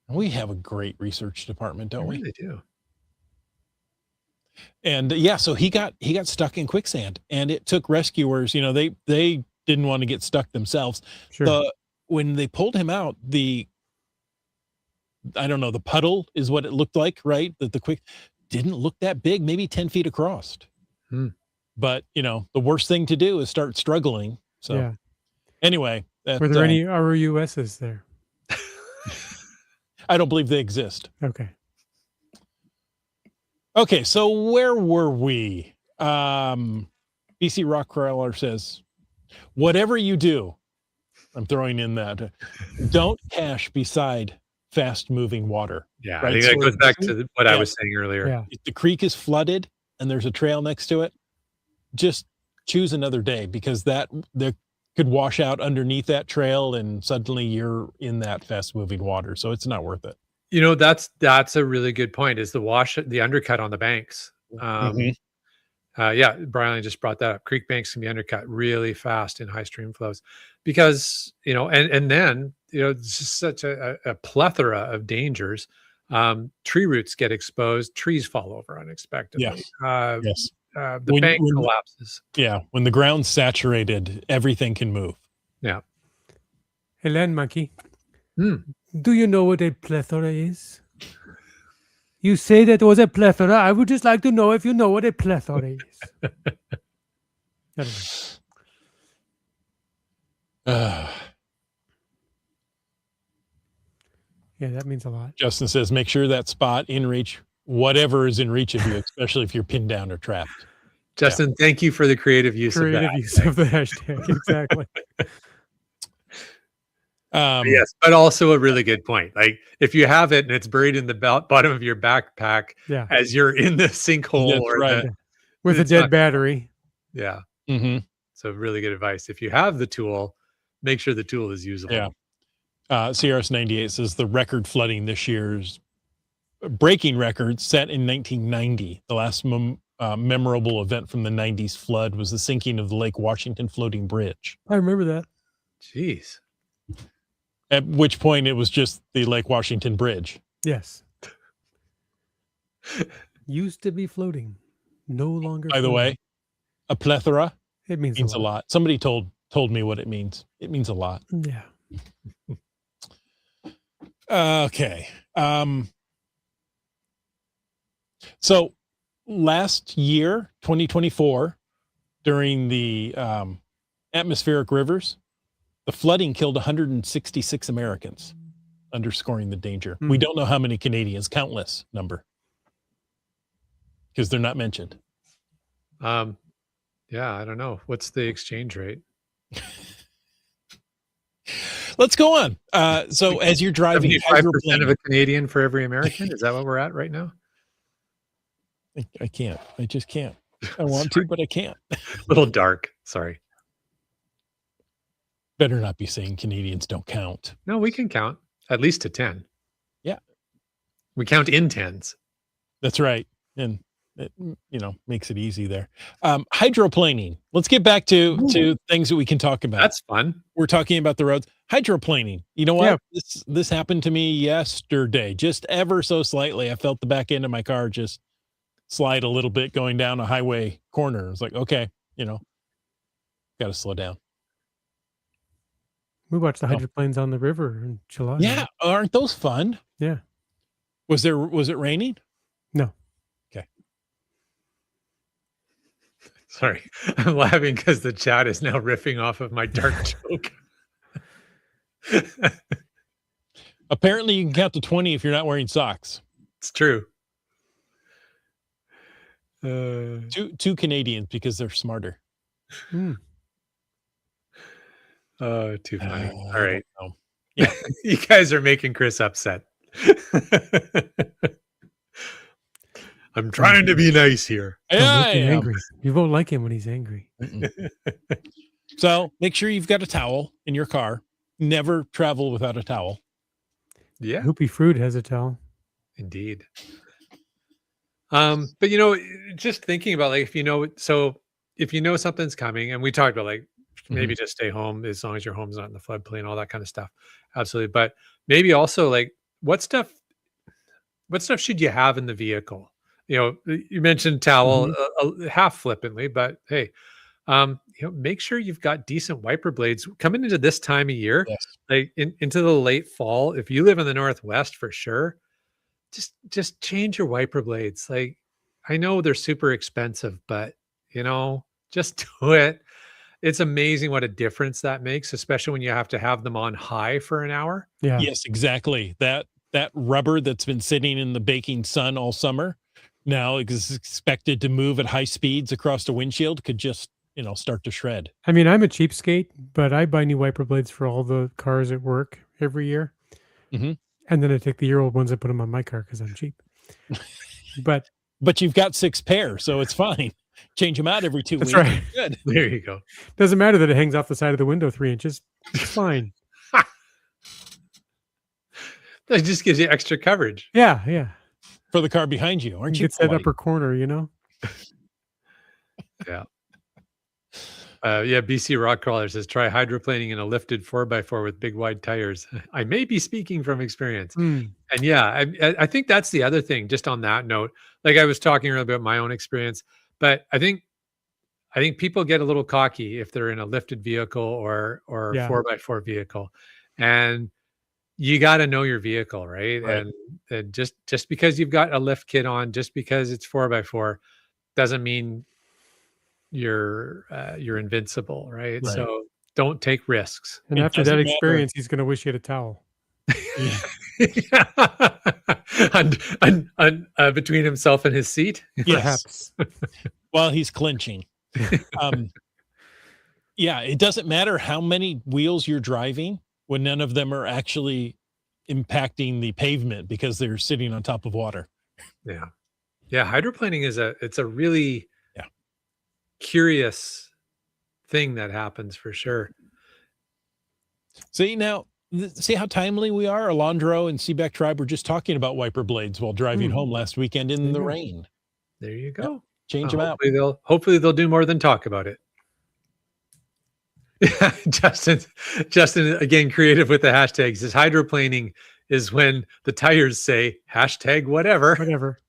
We have a great research department, don't we? Really do. And so he got stuck in quicksand, and it took rescuers. They didn't want to get stuck themselves. Sure. When they pulled him out, the puddle is what it looked like, right? That the quick didn't look that big, maybe 10 feet across. But the worst thing to do is start struggling. So anyway, were there any RUSs there? I don't believe they exist. Okay, so where were we? BC Rockcrawler says, whatever you do, I'm throwing in that, don't cache beside fast-moving water. Yeah, right? I think that goes back to what I was saying earlier. Yeah. If the creek is flooded and there's a trail next to it, just choose another day, because there could wash out underneath that trail and suddenly you're in that fast-moving water. So it's not worth it. That's a really good point, is the undercut on the banks. Brian just brought that up. Creek banks can be undercut really fast in high stream flows because, and then, it's just such a plethora of dangers. Tree roots get exposed, trees fall over unexpectedly. Yes. the When- bank when- collapses. Yeah, when the ground's saturated, everything can move. Yeah. Hey, Land Monkey, Hmm. do you know what a plethora is? You say that was a plethora. I would just like to know if you know what a plethora is. I don't know. Yeah, that means a lot. Justin says, make sure that spot in reach, whatever is in reach of you, especially if you're pinned down or trapped. Justin, thank you for the creative use of Creative that. use of the hashtag. Exactly. Yes, but also a really good point. Like if you have it and it's buried in the bottom of your backpack Yeah. as you're in the sinkhole That's or right. With a it's dead not- battery. yeah. Mm-hmm. So really good advice. If you have the tool, make sure the tool is usable. Yeah. CRS98 says the record flooding this year's breaking record set in 1990. The last memorable event from the 90s flood was the sinking of the Lake Washington floating bridge, I remember that. Jeez. at which point it was just the Lake Washington Bridge. Yes. Used to be floating. No longer. By the floating. way, a plethora it means means a lot. Somebody told me what it means. It means a lot. Yeah. Okay. So last year, 2024, during the atmospheric rivers, the flooding killed 166 Americans, underscoring the danger. We don't know how many Canadians, countless number, because they're not mentioned. Yeah, I don't know. What's the exchange rate? Let's go on. So as you're driving, 75% of a Canadian for every American? Is that what we're at right now? I can't. I just can't. I want to, but I can't. A little dark. Sorry. Better not be saying Canadians don't count. No, we can count at least to 10. Yeah. We count in tens. That's right. And it, makes it easy there. Hydroplaning. Let's get back to things that we can talk about. That's fun. We're talking about the roads. Hydroplaning. You know what? Yeah. This happened to me yesterday, just ever so slightly. I felt the back end of my car just slide a little bit going down a highway corner. I was like, okay, got to slow down. We watched the hydroplanes on the river in July. Yeah. Aren't those fun? Yeah. Was it raining? No. Okay. Sorry. I'm laughing because the chat is now riffing off of my dark joke. Apparently you can count to 20 if you're not wearing socks. It's true. Two Canadians because they're smarter. Oh, too funny. All right. Yeah. You guys are making Chris upset. I'm trying to be nice here. Don't Yeah, make him angry. You won't like him when he's angry. So make sure you've got a towel in your car. Never travel without a towel. Yeah, Hoopy Fruit has a towel. indeed. But just thinking about if you know something's coming, and we talked about maybe just stay home as long as your home's not in the floodplain, all that kind of stuff. Absolutely. But maybe also what stuff should you have in the vehicle? You mentioned towel half flippantly, but hey, make sure you've got decent wiper blades coming into this time of year, Yes. into the late fall. If you live in the Northwest, for sure, just change your wiper blades. I know they're super expensive, but just do it. It's amazing what a difference that makes, especially when you have to have them on high for an hour. Yeah. Yes, exactly. That rubber that's been sitting in the baking sun all summer now is expected to move at high speeds across the windshield could just, start to shred. I mean, I'm a cheapskate, but I buy new wiper blades for all the cars at work every year. Mhm. And then I take the year-old ones and put them on my car because I'm cheap. But you've got 6 pairs, so it's fine. Change them out every 2 That's weeks. right. Good. There you go. doesn't matter that it hangs off the side of the window 3 inches. It's fine. That just gives you extra coverage. Yeah, yeah. For the car behind you, aren't you? It's that polite? upper corner, Yeah. BC Rockcrawler says try hydroplaning in a lifted 4x4 with big wide tires. I may be speaking from experience. And yeah, I think that's the other thing, just on that note. I was talking earlier about my own experience, But I think people get a little cocky if they're in a lifted vehicle or Yeah. 4x4 vehicle, and you got to know your vehicle, right? Right. And just because you've got a lift kit on, just because it's 4x4, doesn't mean you're invincible, right? Right. So don't take risks. And It after that doesn't matter. experience, he's going to wish he had a towel. Between himself and his seat. Yes. Perhaps. While he's clinching. Yeah, it doesn't matter how many wheels you're driving when none of them are actually impacting the pavement because they're sitting on top of water. Yeah. Hydroplaning it's a really Yeah. curious thing that happens for sure. See, now, see how timely we are? Alondro and Seaback Tribe were just talking about wiper blades while driving home last weekend in the rain. There you go. Change them out. Hopefully they'll do more than talk about it. Justin again, creative with the hashtags. His hydroplaning is when the tires say hashtag whatever.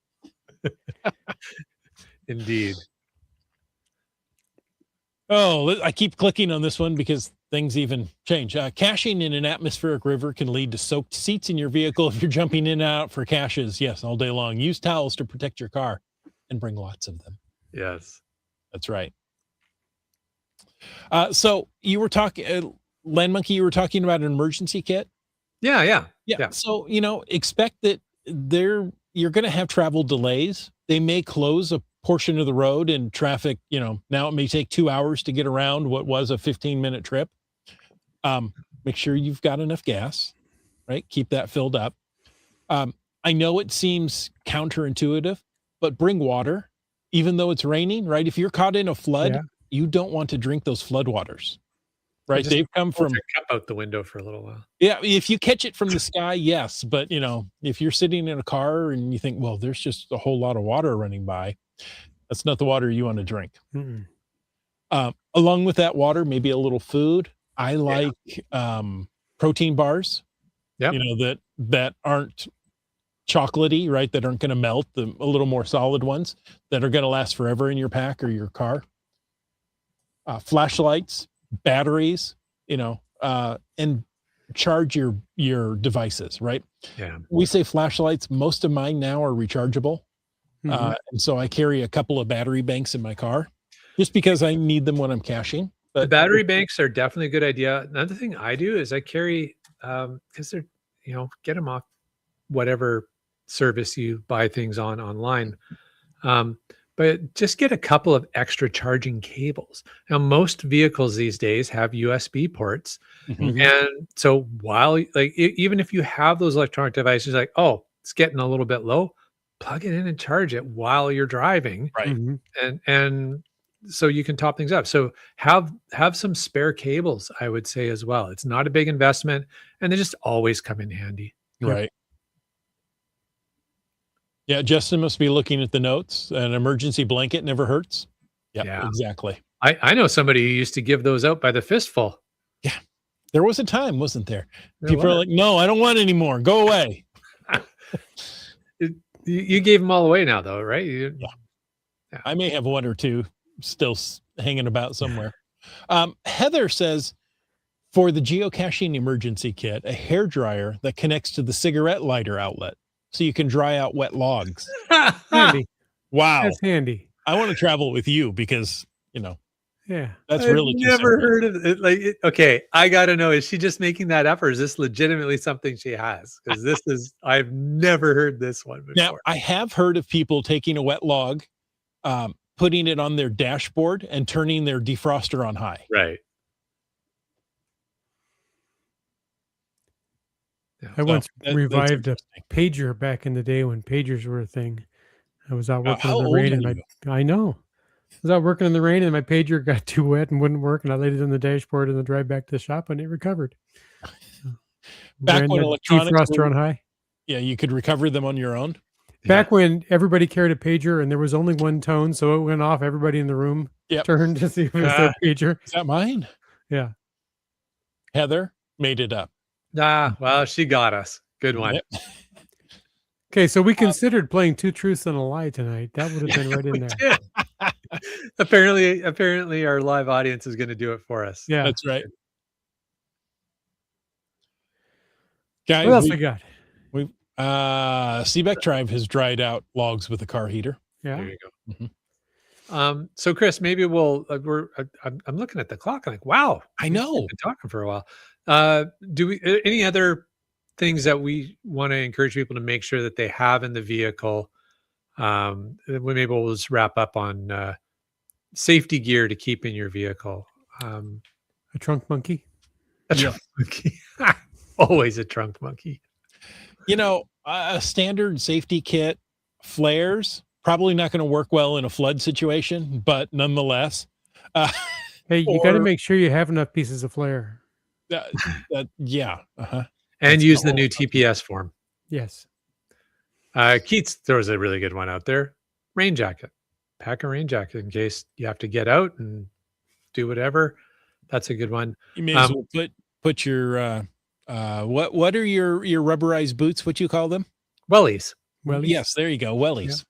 Indeed. Oh, I keep clicking on this one because things even change. Caching in an atmospheric river can lead to soaked seats in your vehicle if you're jumping in and out for caches. Yes, all day long. Use towels to protect your car and bring lots of them. Yes. That's right. So you were talking, Land Monkey, you were talking about an emergency kit. Yeah. So, expect that you're going to have travel delays. They may close a portion of the road and traffic, now it may take 2 hours to get around what was a 15-minute trip. Make sure you've got enough gas, right? Keep that filled up. I know it seems counterintuitive, but bring water, even though it's raining, right? If you're caught in a flood, you don't want to drink those flood waters, right? They've come from cup out the window for a little while. Yeah, if you catch it from the sky, yes. But, if you're sitting in a car and you think, well, there's just a whole lot of water running by, that's not the water you want to drink. Along with that water, maybe a little food. I like protein bars, that aren't chocolatey, right? That aren't going to melt, a little more solid ones that are going to last forever in your pack or your car. Flashlights, batteries, and charge your devices, right? Yeah. We say flashlights. Most of mine now are rechargeable. And so I carry a couple of battery banks in my car just because I need them when I'm caching. But the battery banks are definitely a good idea. Another thing I do is I carry, because they're, get them off whatever service you buy things online. But just get a couple of extra charging cables. Now, most vehicles these days have USB ports. And so even if you have those electronic devices, like, oh, it's getting a little bit low, plug it in and charge it while you're driving. Right. And so you can top things up. So have some spare cables, I would say, as well. It's not a big investment and they just always come in handy. Right. Yeah, Justin must be looking at the notes. An emergency blanket never hurts. Yeah, exactly. I know somebody who used to give those out by the fistful. Yeah. There was a time, wasn't there? People are like, no, I don't want any more. Go away. You gave them all away now, though, right? Yeah. I may have one or two still hanging about somewhere. Heather says, for the geocaching emergency kit, a hairdryer that connects to the cigarette lighter outlet so you can dry out wet logs. Handy. Wow. That's handy. I want to travel with you because, that's I've really never heard of it. Okay, I got to know, is she just making that up or is this legitimately something she has? Because I've never heard this one before. Now, I have heard of people taking a wet log, putting it on their dashboard and turning their defroster on high. Right. I once revived a pager back in the day when pagers were a thing. I was out working in the rain and I know. I was out working in the rain and my pager got too wet and wouldn't work, and I laid it on the dashboard and the drive back to the shop and it recovered. Back when electronics defroster on high. Yeah, you could recover them on your own. Back when everybody carried a pager and there was only one tone, so it went off. Everybody in the room turned to see if it was their pager. Is that mine? Yeah. Heather made it up. Well, she got us. Good one. Yep. Okay, so we considered playing Two Truths and a Lie tonight. That would have been right in there. Apparently our live audience is going to do it for us. Yeah. That's right. What Guys, else we got? we've Seebeck Tribe has dried out logs with a car heater. Yeah. There you go. Mhm. So Chris, maybe we'll I'm looking at the clock. I'm like, wow, I we've know. been talking for a while. Do we any other things that we want to encourage people to make sure that they have in the vehicle? Maybe we'll just wrap up on safety gear to keep in your vehicle. A trunk monkey. A Yeah. trunk monkey. Always a trunk monkey. A standard safety kit, flares, probably not going to work well in a flood situation, but nonetheless. Hey, you got to Or- make sure you have enough pieces of flare. Yeah. Uh-huh. And That's use the the new whole- TPS form. Yes. Keats throws a really good one out there. Rain jacket. Pack a rain jacket in case you have to get out and do whatever. That's a good one. You may as well put your what are your rubberized boots? What you call them? Wellies. Well, Yes, there you go, wellies.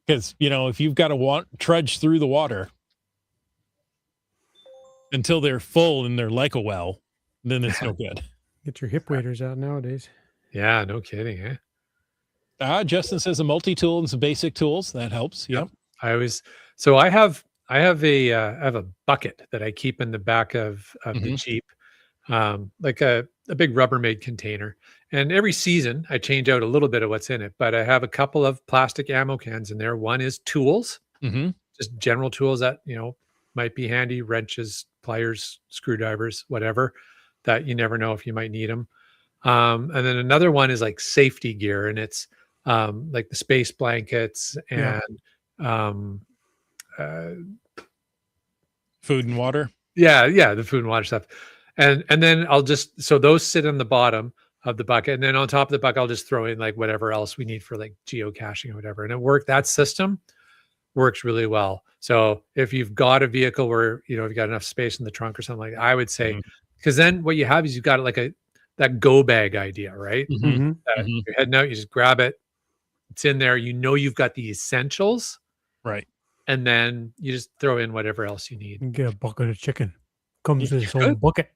Because if you've got to trudge through the water until they're full and they're like a well, then it's no good. get your hip waders out nowadays. Yeah, no kidding. Eh? Justin says a multi-tool and some basic tools. That helps. Yep. I have a bucket that I keep in the back of the Jeep, like a big Rubbermaid container. And every season I change out a little bit of what's in it, but I have a couple of plastic ammo cans in there. One is tools, Mm-hmm. just general tools that, might be handy, wrenches, pliers, screwdrivers, whatever, that you never know if you might need them. And then another one is like safety gear, and it's like the space blankets and Food and water. the food and water stuff. And then so those sit on the bottom of the bucket, and then on top of the bucket I'll just throw in like whatever else we need for like geocaching or whatever. And that system works really well. So if you've got a vehicle where you've got enough space in the trunk or something like that, I would say, because then what you have is you've got like that go bag idea, right? Mm-hmm. You're heading out, you just grab it, it's in there, you've got the essentials, Right. and then you just throw in whatever else you need. You get a bucket of chicken. Comes You in its own could. bucket.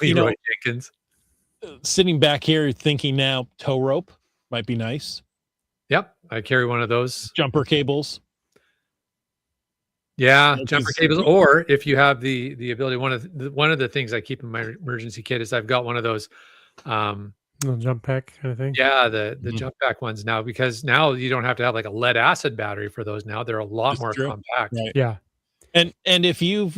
Leroy Jenkins. Sitting back here thinking now, tow rope might be nice. Yep, I carry one of those. Jumper cables. Yeah, Which jumper is- cables, or if you have the ability, one of the things I keep in my emergency kit is I've got one of those Little jump pack kind of thing. yeah, the Mhm. jump pack ones now, because now you don't have to have like a lead acid battery for those. Now they're a lot That's more true. compact. Right. Yeah. And if you've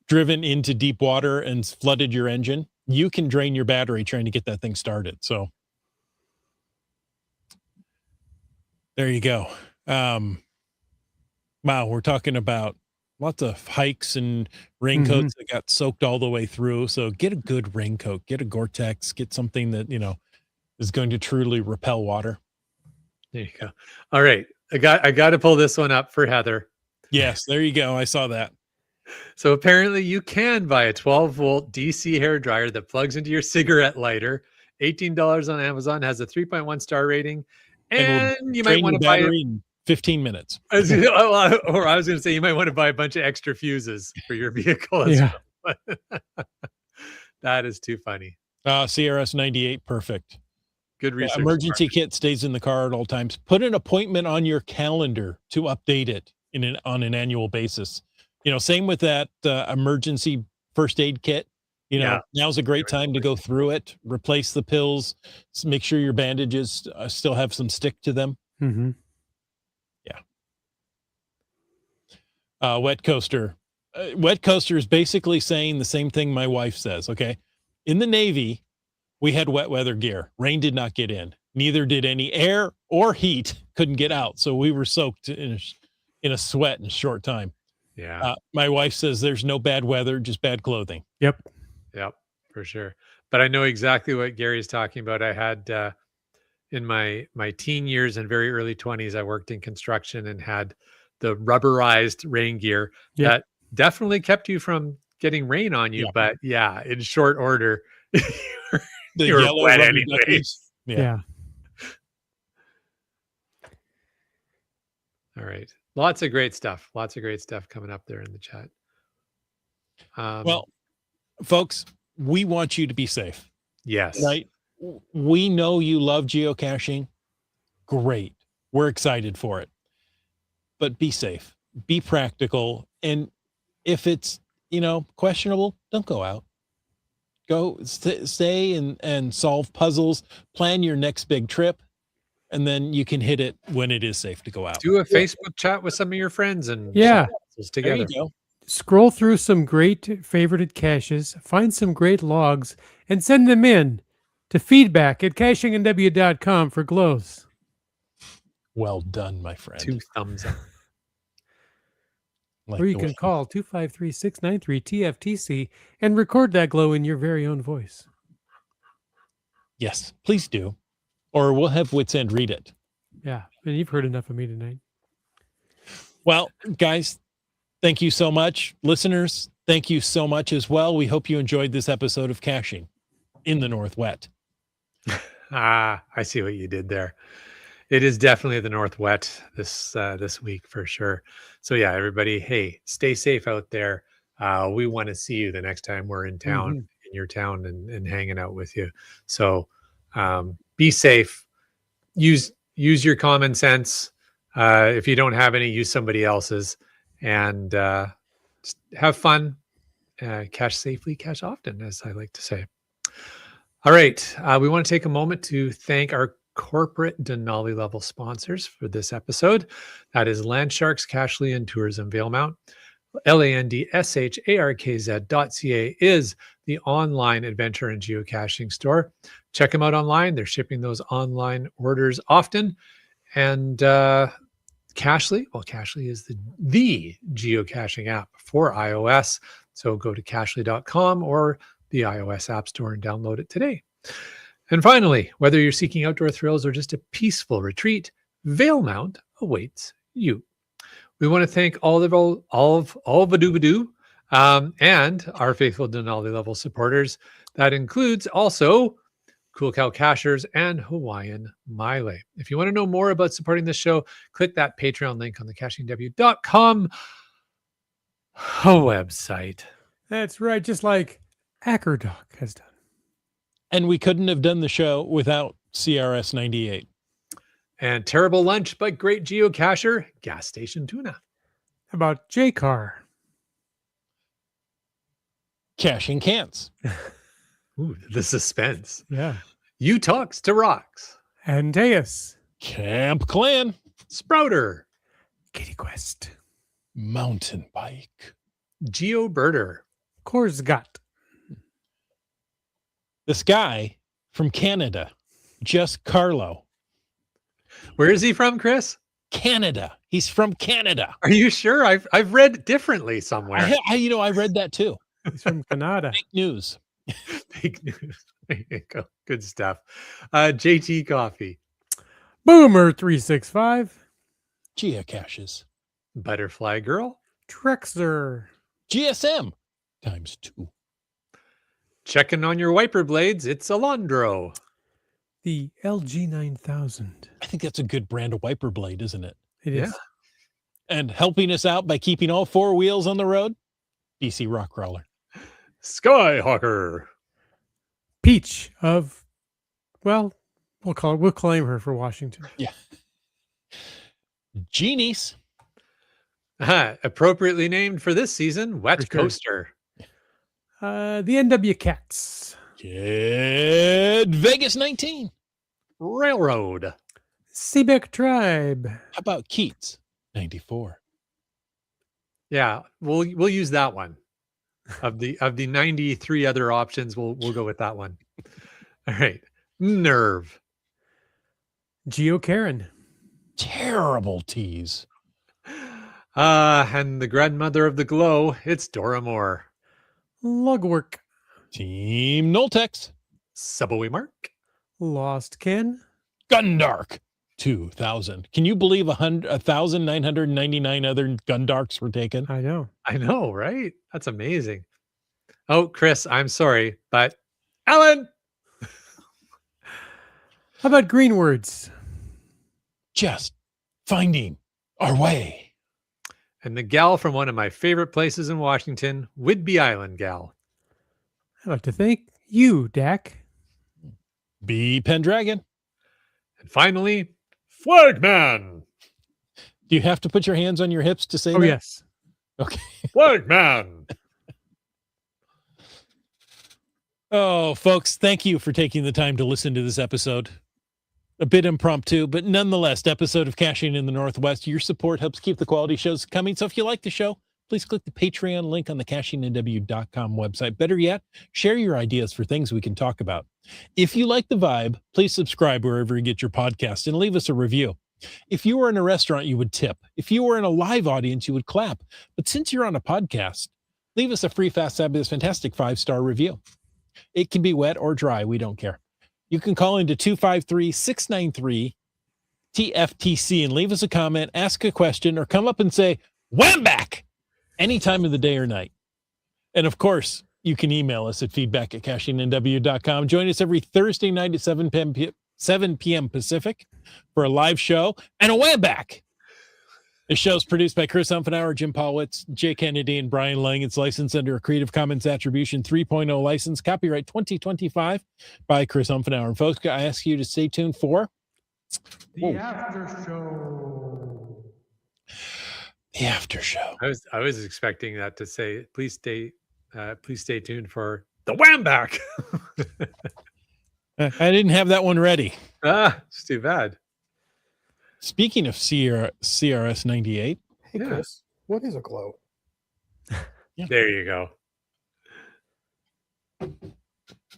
driven into deep water and flooded your engine, you can drain your battery trying to get that thing started. So there you go. Wow, we're talking about lots of hikes and raincoats that got soaked all the way through. So get a good raincoat, get a Gore-Tex, get something that is going to truly repel water. There you go. All right, I got to pull this one up for Heather. Yes, there you go. I saw that. So apparently you can buy a 12-volt DC hair dryer that plugs into your cigarette lighter. $18 on Amazon, has a 3.1 star rating, And and you might Drain want your to buy battery in 15 minutes. or I was going to say you might want to buy a bunch of extra fuses for your vehicle as Yeah. well. That is too funny. CRS 98, perfect. Good research. Emergency kit stays in the car at all times. Put an appointment on your calendar to update it on an annual basis. Same with that emergency first aid kit. Now's a great time to go through it, replace the pills, make sure your bandages still have some stick to them. Mm-hmm. Wet coaster. Wet coaster is basically saying the same thing my wife says. Okay. In the Navy, we had wet weather gear. Rain did not get in. Neither did any air or heat couldn't get out. So we were soaked in a sweat in a short time. Yeah. My wife says there's no bad weather, just bad clothing. Yep. Yep, for sure. But I know exactly what Gary's talking about. I had in my teen years and very early 20s, I worked in construction and had the rubberized rain gear Yep. that definitely kept you from getting rain on you. Yeah. But yeah, in short order, The you were yellow wet rubber anyways. duckies. Yeah. Yeah. All right. Lots of great stuff. Lots of great stuff coming up there in the chat. Well, folks, we want you to be safe, yes. right? We know you love geocaching. Great. We're excited for it. But be safe, be practical. And if it's, questionable, don't go out. Go stay and solve puzzles, plan your next big trip, and then you can hit it when it is safe to go out. Do a Facebook chat with some of your friends and Yeah. solve puzzles There together. you go. Scroll through some great favorited caches, find some great logs, and send them in to feedback@cachingandw.com for glows. Well done, my friend. 2 thumbs up. Like Or you the can way- call 253-693-TFTC and record that glow in your very own voice. Yes, please do. Or we'll have Wits End read it. Yeah, and you've heard enough of me tonight. Well, guys, thank you so much. Listeners, thank you so much as well. We hope you enjoyed this episode of Caching in the Northwest. I see what you did there. It is definitely the Northwest this week for sure. So yeah, everybody, hey, stay safe out there. We want to see you the next time we're in town, in your town, and hanging out with you. So be safe. Use your common sense. If you don't have any, use somebody else's, and just have fun. Cache safely, cache often, as I like to say. All right. We want to take a moment to thank our corporate Denali level sponsors for this episode. That is Landsharks, Cachely, and Tourism Valemount. LANDSHARKZ.ca is the online adventure and geocaching store. Check them out online. They're shipping those online orders often. And Cachely, well, Cachely is the geocaching app for iOS. So go to cachely.com or the iOS App Store and download it today. And finally, whether you're seeking outdoor thrills or just a peaceful retreat, Valemount awaits you. We want to thank all of Badoo and our faithful Denali level supporters. That includes also Cool Cow Cachers and Hawaiian Mile. If you want to know more about supporting this show, click that Patreon link on the cachingw.com website. That's right, just like Ackerdoc has done. And we couldn't have done the show without CRS 98. And Terrible Lunch, but great geocacher, Gas Station Tuna. How about J-Car? Caching Cants. Ooh, the suspense. Yeah. You Talks to Rocks. Antaeus. Camp Clan. Sprouter. Kitty Quest. Mountain Bike. GeoBirder. Korsgat. This guy from Canada, just Carlo. Where is he from, Chris? Canada. He's from Canada. Are you sure? I've read differently somewhere. I read that too. He's from Canada. Fake news. Fake news. There you go. Good stuff. JT Coffee. Boomer 365. Geocaches. Butterfly Girl. Trexer. GSM ×2. Checking on your wiper blades. It's Alondro. The LG 9000. I think that's a good brand of wiper blade, isn't it? It Yeah. is. And helping us out by keeping all four wheels on the road, BC Rockcrawler. Skyhawker. Peach of, well, we'll claim her for Washington. Yeah. Genies. Appropriately named for this season, Wet For sure. Coaster. The NW Cats. Kid Vegas 19. Railroad. Seebeck Tribe. How about Keats 94? Yeah, we'll use that one. Of the 93 other options, we'll go with that one. All right. Nerve. Geo Karen. Terrible tease. And the grandmother of the glow, it's Dora Moore. Lugwork. Team Noltex. Subway Mark. Lost Ken. Gundark 2000. Can you believe 1,999 other Gundarks were taken? I know. I know, right? That's amazing. Oh, Chris, I'm sorry, but Alan. How about Green Words? Just finding Our way. And the gal from one of my favorite places in Washington, Whidbey Island gal. I'd like to thank you, Dak. B. Pendragon. And finally, Flagman. Do you have to put your hands on your hips to say Oh, that? yes. Okay. Flagman. Oh, folks, thank you for taking the time to listen to this episode. A bit impromptu, but nonetheless, episode of Caching in the Northwest. Your support helps keep the quality shows coming. So if you like the show, please click the Patreon link on the cachingNW.com website. Better yet, share your ideas for things we can talk about. If you like the vibe, please subscribe wherever you get your podcast and leave us a review. If you were in a restaurant, you would tip. If you were in a live audience, you would clap. But since you're on a podcast, leave us a free, fast, fabulous, fantastic 5-star review. It can be wet or dry. We don't care. You can call into 253-693-TFTC and leave us a comment, ask a question, or come up and say, wham back, any time of the day or night. And of course, you can email us at feedback@cachingnw.com. Join us every Thursday night at 7 p.m. Pacific for a live show and a wham back. This show is produced by Chris Umfenauer, Jim Paulwitz, Jay Kennedy, and Brian Lang. It's licensed under a Creative Commons Attribution 3.0 license, copyright 2025 by Chris Umfenauer. And folks, I ask you to stay tuned for The after show. the after show. I was expecting that to say, please stay tuned for the wham back. I didn't have that one ready. It's too bad. Speaking of CRS 98, Hey, Yeah. Chris, what is a glow? There you go. We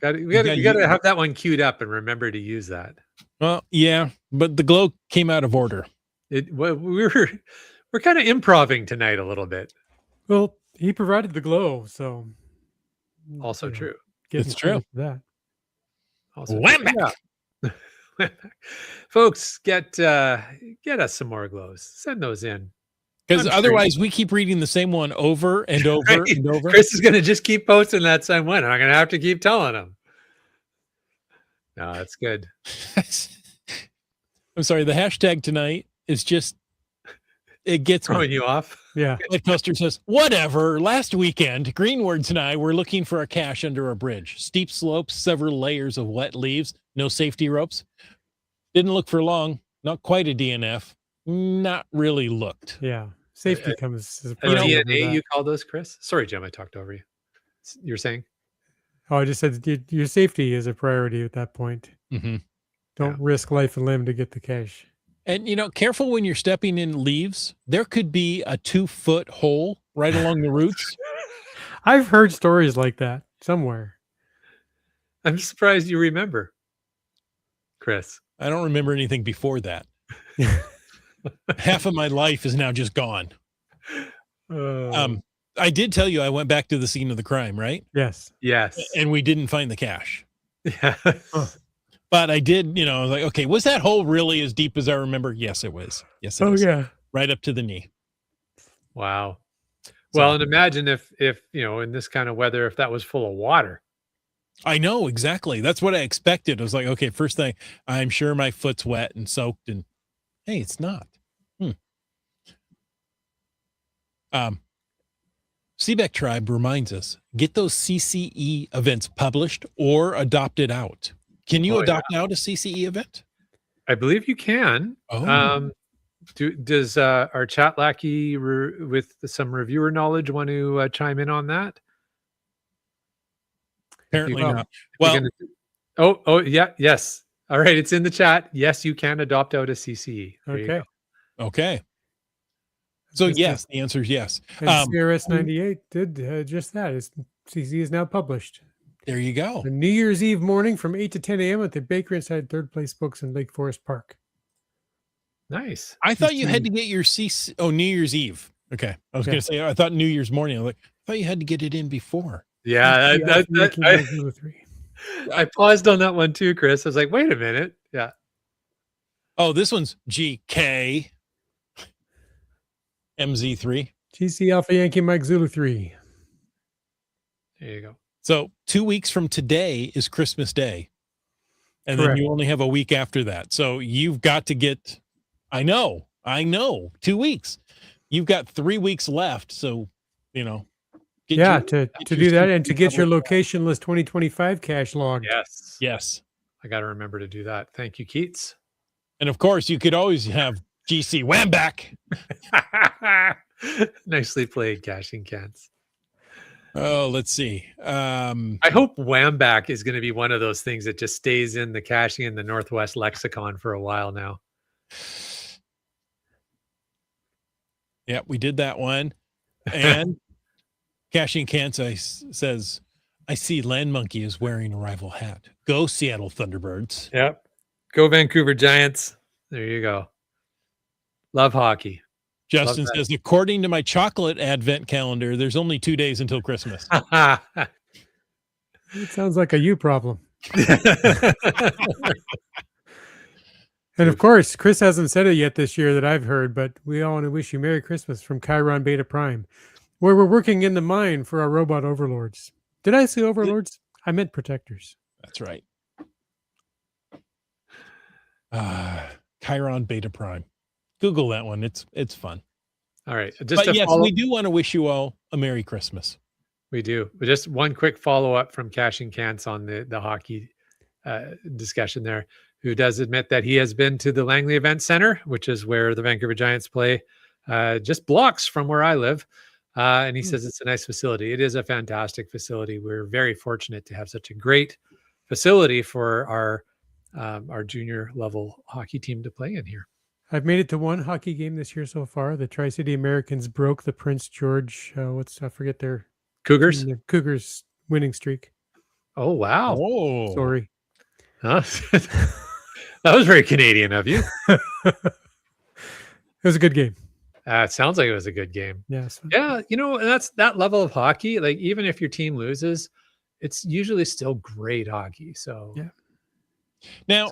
got got to have that one queued up and remember to use that. well, yeah, but the glow came out of order. We're kind of improving tonight a little bit. Well, he provided the glow, so. Also you know, true. give It's him credit true. for that. Also Wham true. back. Yeah. Folks, get us some more glows. Send those in. Because I'm sure otherwise, we keep reading the same one over and over Right. and over. Chris is going to just keep posting that same one. I'm going to have to keep telling him. No, that's good. I'm sorry. The hashtag tonight is just, it gets me. Throwing you off. Yeah. Ed Custer says, whatever. Last weekend, Greenwords and I were looking for a cache under a bridge. Steep slopes, several layers of wet leaves, no safety ropes. Didn't look for long. Not quite a DNF. Not really looked. Yeah. Safety comes as a A priority over DNA, that. you call those, Chris? Sorry, Jim, I talked over you. You're saying? Oh, I just said your safety is a priority at that point. Mm-hmm. Don't risk life and limb to get the cash. And, careful when you're stepping in leaves. There could be a 2-foot hole right along the roots. I've heard stories like that somewhere. I'm surprised you remember, Chris. I don't remember anything before that. Half of my life is now just gone. I did tell you I went back to the scene of the crime, right? Yes. Yes. And we didn't find the cache. Yes. But I did, I was like, okay, was that hole really as deep as I remember? Yes, it was. Yes, it Oh is. yeah. Right up to the knee. Wow. Well, and imagine if in this kind of weather, if that was full of water. I know, exactly. That's what I expected. I was like, okay, first thing, I'm sure my foot's wet and soaked, and hey, it's not. Seebeck Tribe reminds us, get those CCE events published or adopted out. Can you adopt out a CCE event? I believe you can. Oh. Does our chat lackey with some reviewer knowledge want to chime in on that? Apparently Well, not. Well, yeah, yes. All right, it's in the chat. Yes, you can adopt out a CCE. There you Okay. go. okay. So Just yes, the answer is yes. And CRS 98 did just that. CC is now published. There you go. On New Year's Eve morning from 8 to 10 a.m. at the Baker inside Third Place Books in Lake Forest Park. Nice. I thought you had to get your CC. Oh, New Year's Eve. Okay. I was going to say, I thought New Year's morning. I was like, I thought you had to get it in before. Yeah, I paused on that one too, Chris. I was like, wait a minute. Yeah. Oh, this one's GK MZ3. GC Alpha Yankee Mike Zulu 3. There you go. So 2 weeks from today is Christmas Day. And Correct. then you only have a week after that. So you've got to get, I know I know, 2 weeks. You've got 3 weeks left, so get Yeah, your- to get to your do that and to CC get your public- locationless 2025 cache logged. Yes. Yes, I got to remember to do that. Thank you, Keats. and of course you could always have GC wham back. Nicely played, Caching Cans. Oh, let's see. I hope Whamback is going to be one of those things that just stays in the caching in the Northwest lexicon for a while now. Yeah, we did that one. And Caching Kansai says, I see Land Monkey is wearing a rival hat. Go Seattle Thunderbirds. Yep. Go Vancouver Giants. There you go. Love hockey. Justin Love says, according to my chocolate advent calendar, there's only 2 days until Christmas. It sounds like a you problem. And of course, Chris hasn't said it yet this year that I've heard, but we all want to wish you Merry Christmas from Chiron Beta Prime, where we're working in the mine for our robot overlords. Did I say overlords? I meant protectors. That's right. Chiron Beta Prime. Google that one. It's fun. All right. But yes, we do want to wish you all a Merry Christmas. We do. But just one quick follow-up from Caching Cans on the hockey discussion there, who does admit that he has been to the Langley Event Center, which is where the Vancouver Giants play, just blocks from where I live. And he says it's a nice facility. It is a fantastic facility. We're very fortunate to have such a great facility for our junior level hockey team to play in here. I've made it to one hockey game this year so far. The Tri-City Americans broke the Prince George, I forget their Cougars. The Cougars winning streak. Oh, wow. Oh, Sorry. Huh? That was very Canadian of you. It was a good game. It sounds like it was a good game. Yes. Yeah, that's that level of hockey. Like, even if your team loses, it's usually still great hockey. So Yeah. Now,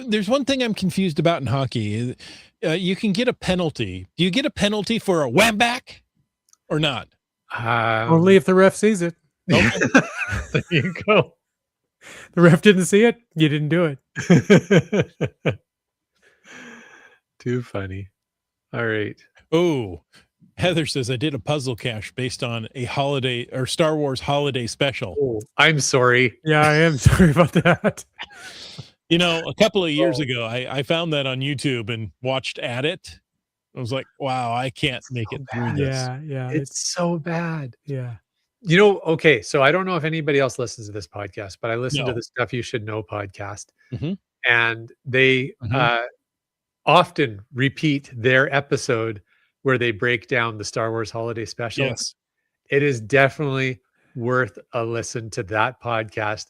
there's one thing I'm confused about in hockey. You can get a penalty. Do you get a penalty for a wham back or not? Only if the ref sees it. there you go. The ref didn't see it. You didn't do it. Too funny. All right. Oh, Heather says I did a puzzle cache based on a holiday or Star Wars holiday special. Oh, I'm sorry. Yeah, I am sorry about that. A couple of years ago, I found that on YouTube and watched at it. I was like, wow, I can't make it through this. Yeah. It's so bad. Yeah. Okay, so I don't know if anybody else listens to this podcast, but I listen to No. the Stuff You Should Know podcast. Mhm. And they Mhm. often repeat their episode where they break down the Star Wars holiday special. Yes. It is definitely worth a listen to that podcast.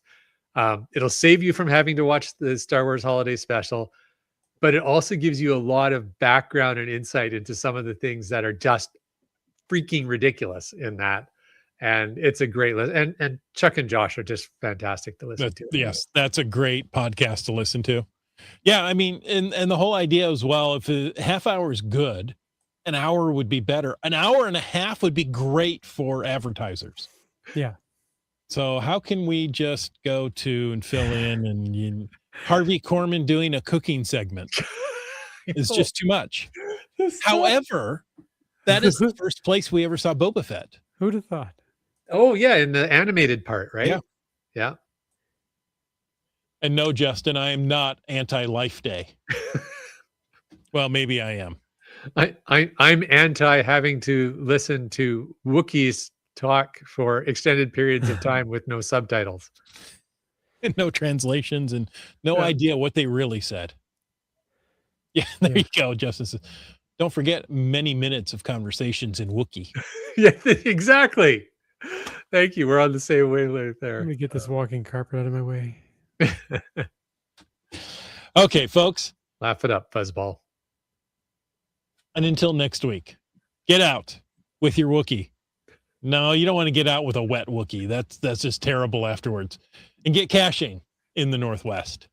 It'll save you from having to watch the Star Wars holiday special, but it also gives you a lot of background and insight into some of the things that are just freaking ridiculous in that. And it's a great listen. And Chuck and Josh are just fantastic to listen to. Yes, that's a great podcast to listen to. Yeah, I mean, and the whole idea as well, if a half hour is good, an hour would be better. An hour and a half would be great for advertisers. Yeah. So how can we just go to and fill in and Harvey Korman doing a cooking segment is just too much. However, that is the first place we ever saw Boba Fett. Who'd have thought? Oh, yeah, in the animated part, right? Yeah. Yeah. And no, Justin, I am not anti-Life Day. Well, maybe I am. I'm anti having to listen to Wookiees talk for extended periods of time with no subtitles. And no translations and no idea what they really said. Yeah, there you go, Justin says. Don't forget many minutes of conversations in Wookiee. Yeah, exactly. Thank you. We're on the same wavelength there. Let me get this walking carpet out of my way. Okay, folks. Laugh it up, Fuzzball. And until next week, get out with your Wookiee. No, you don't want to get out with a wet Wookiee. That's just terrible afterwards. And get caching in the Northwest.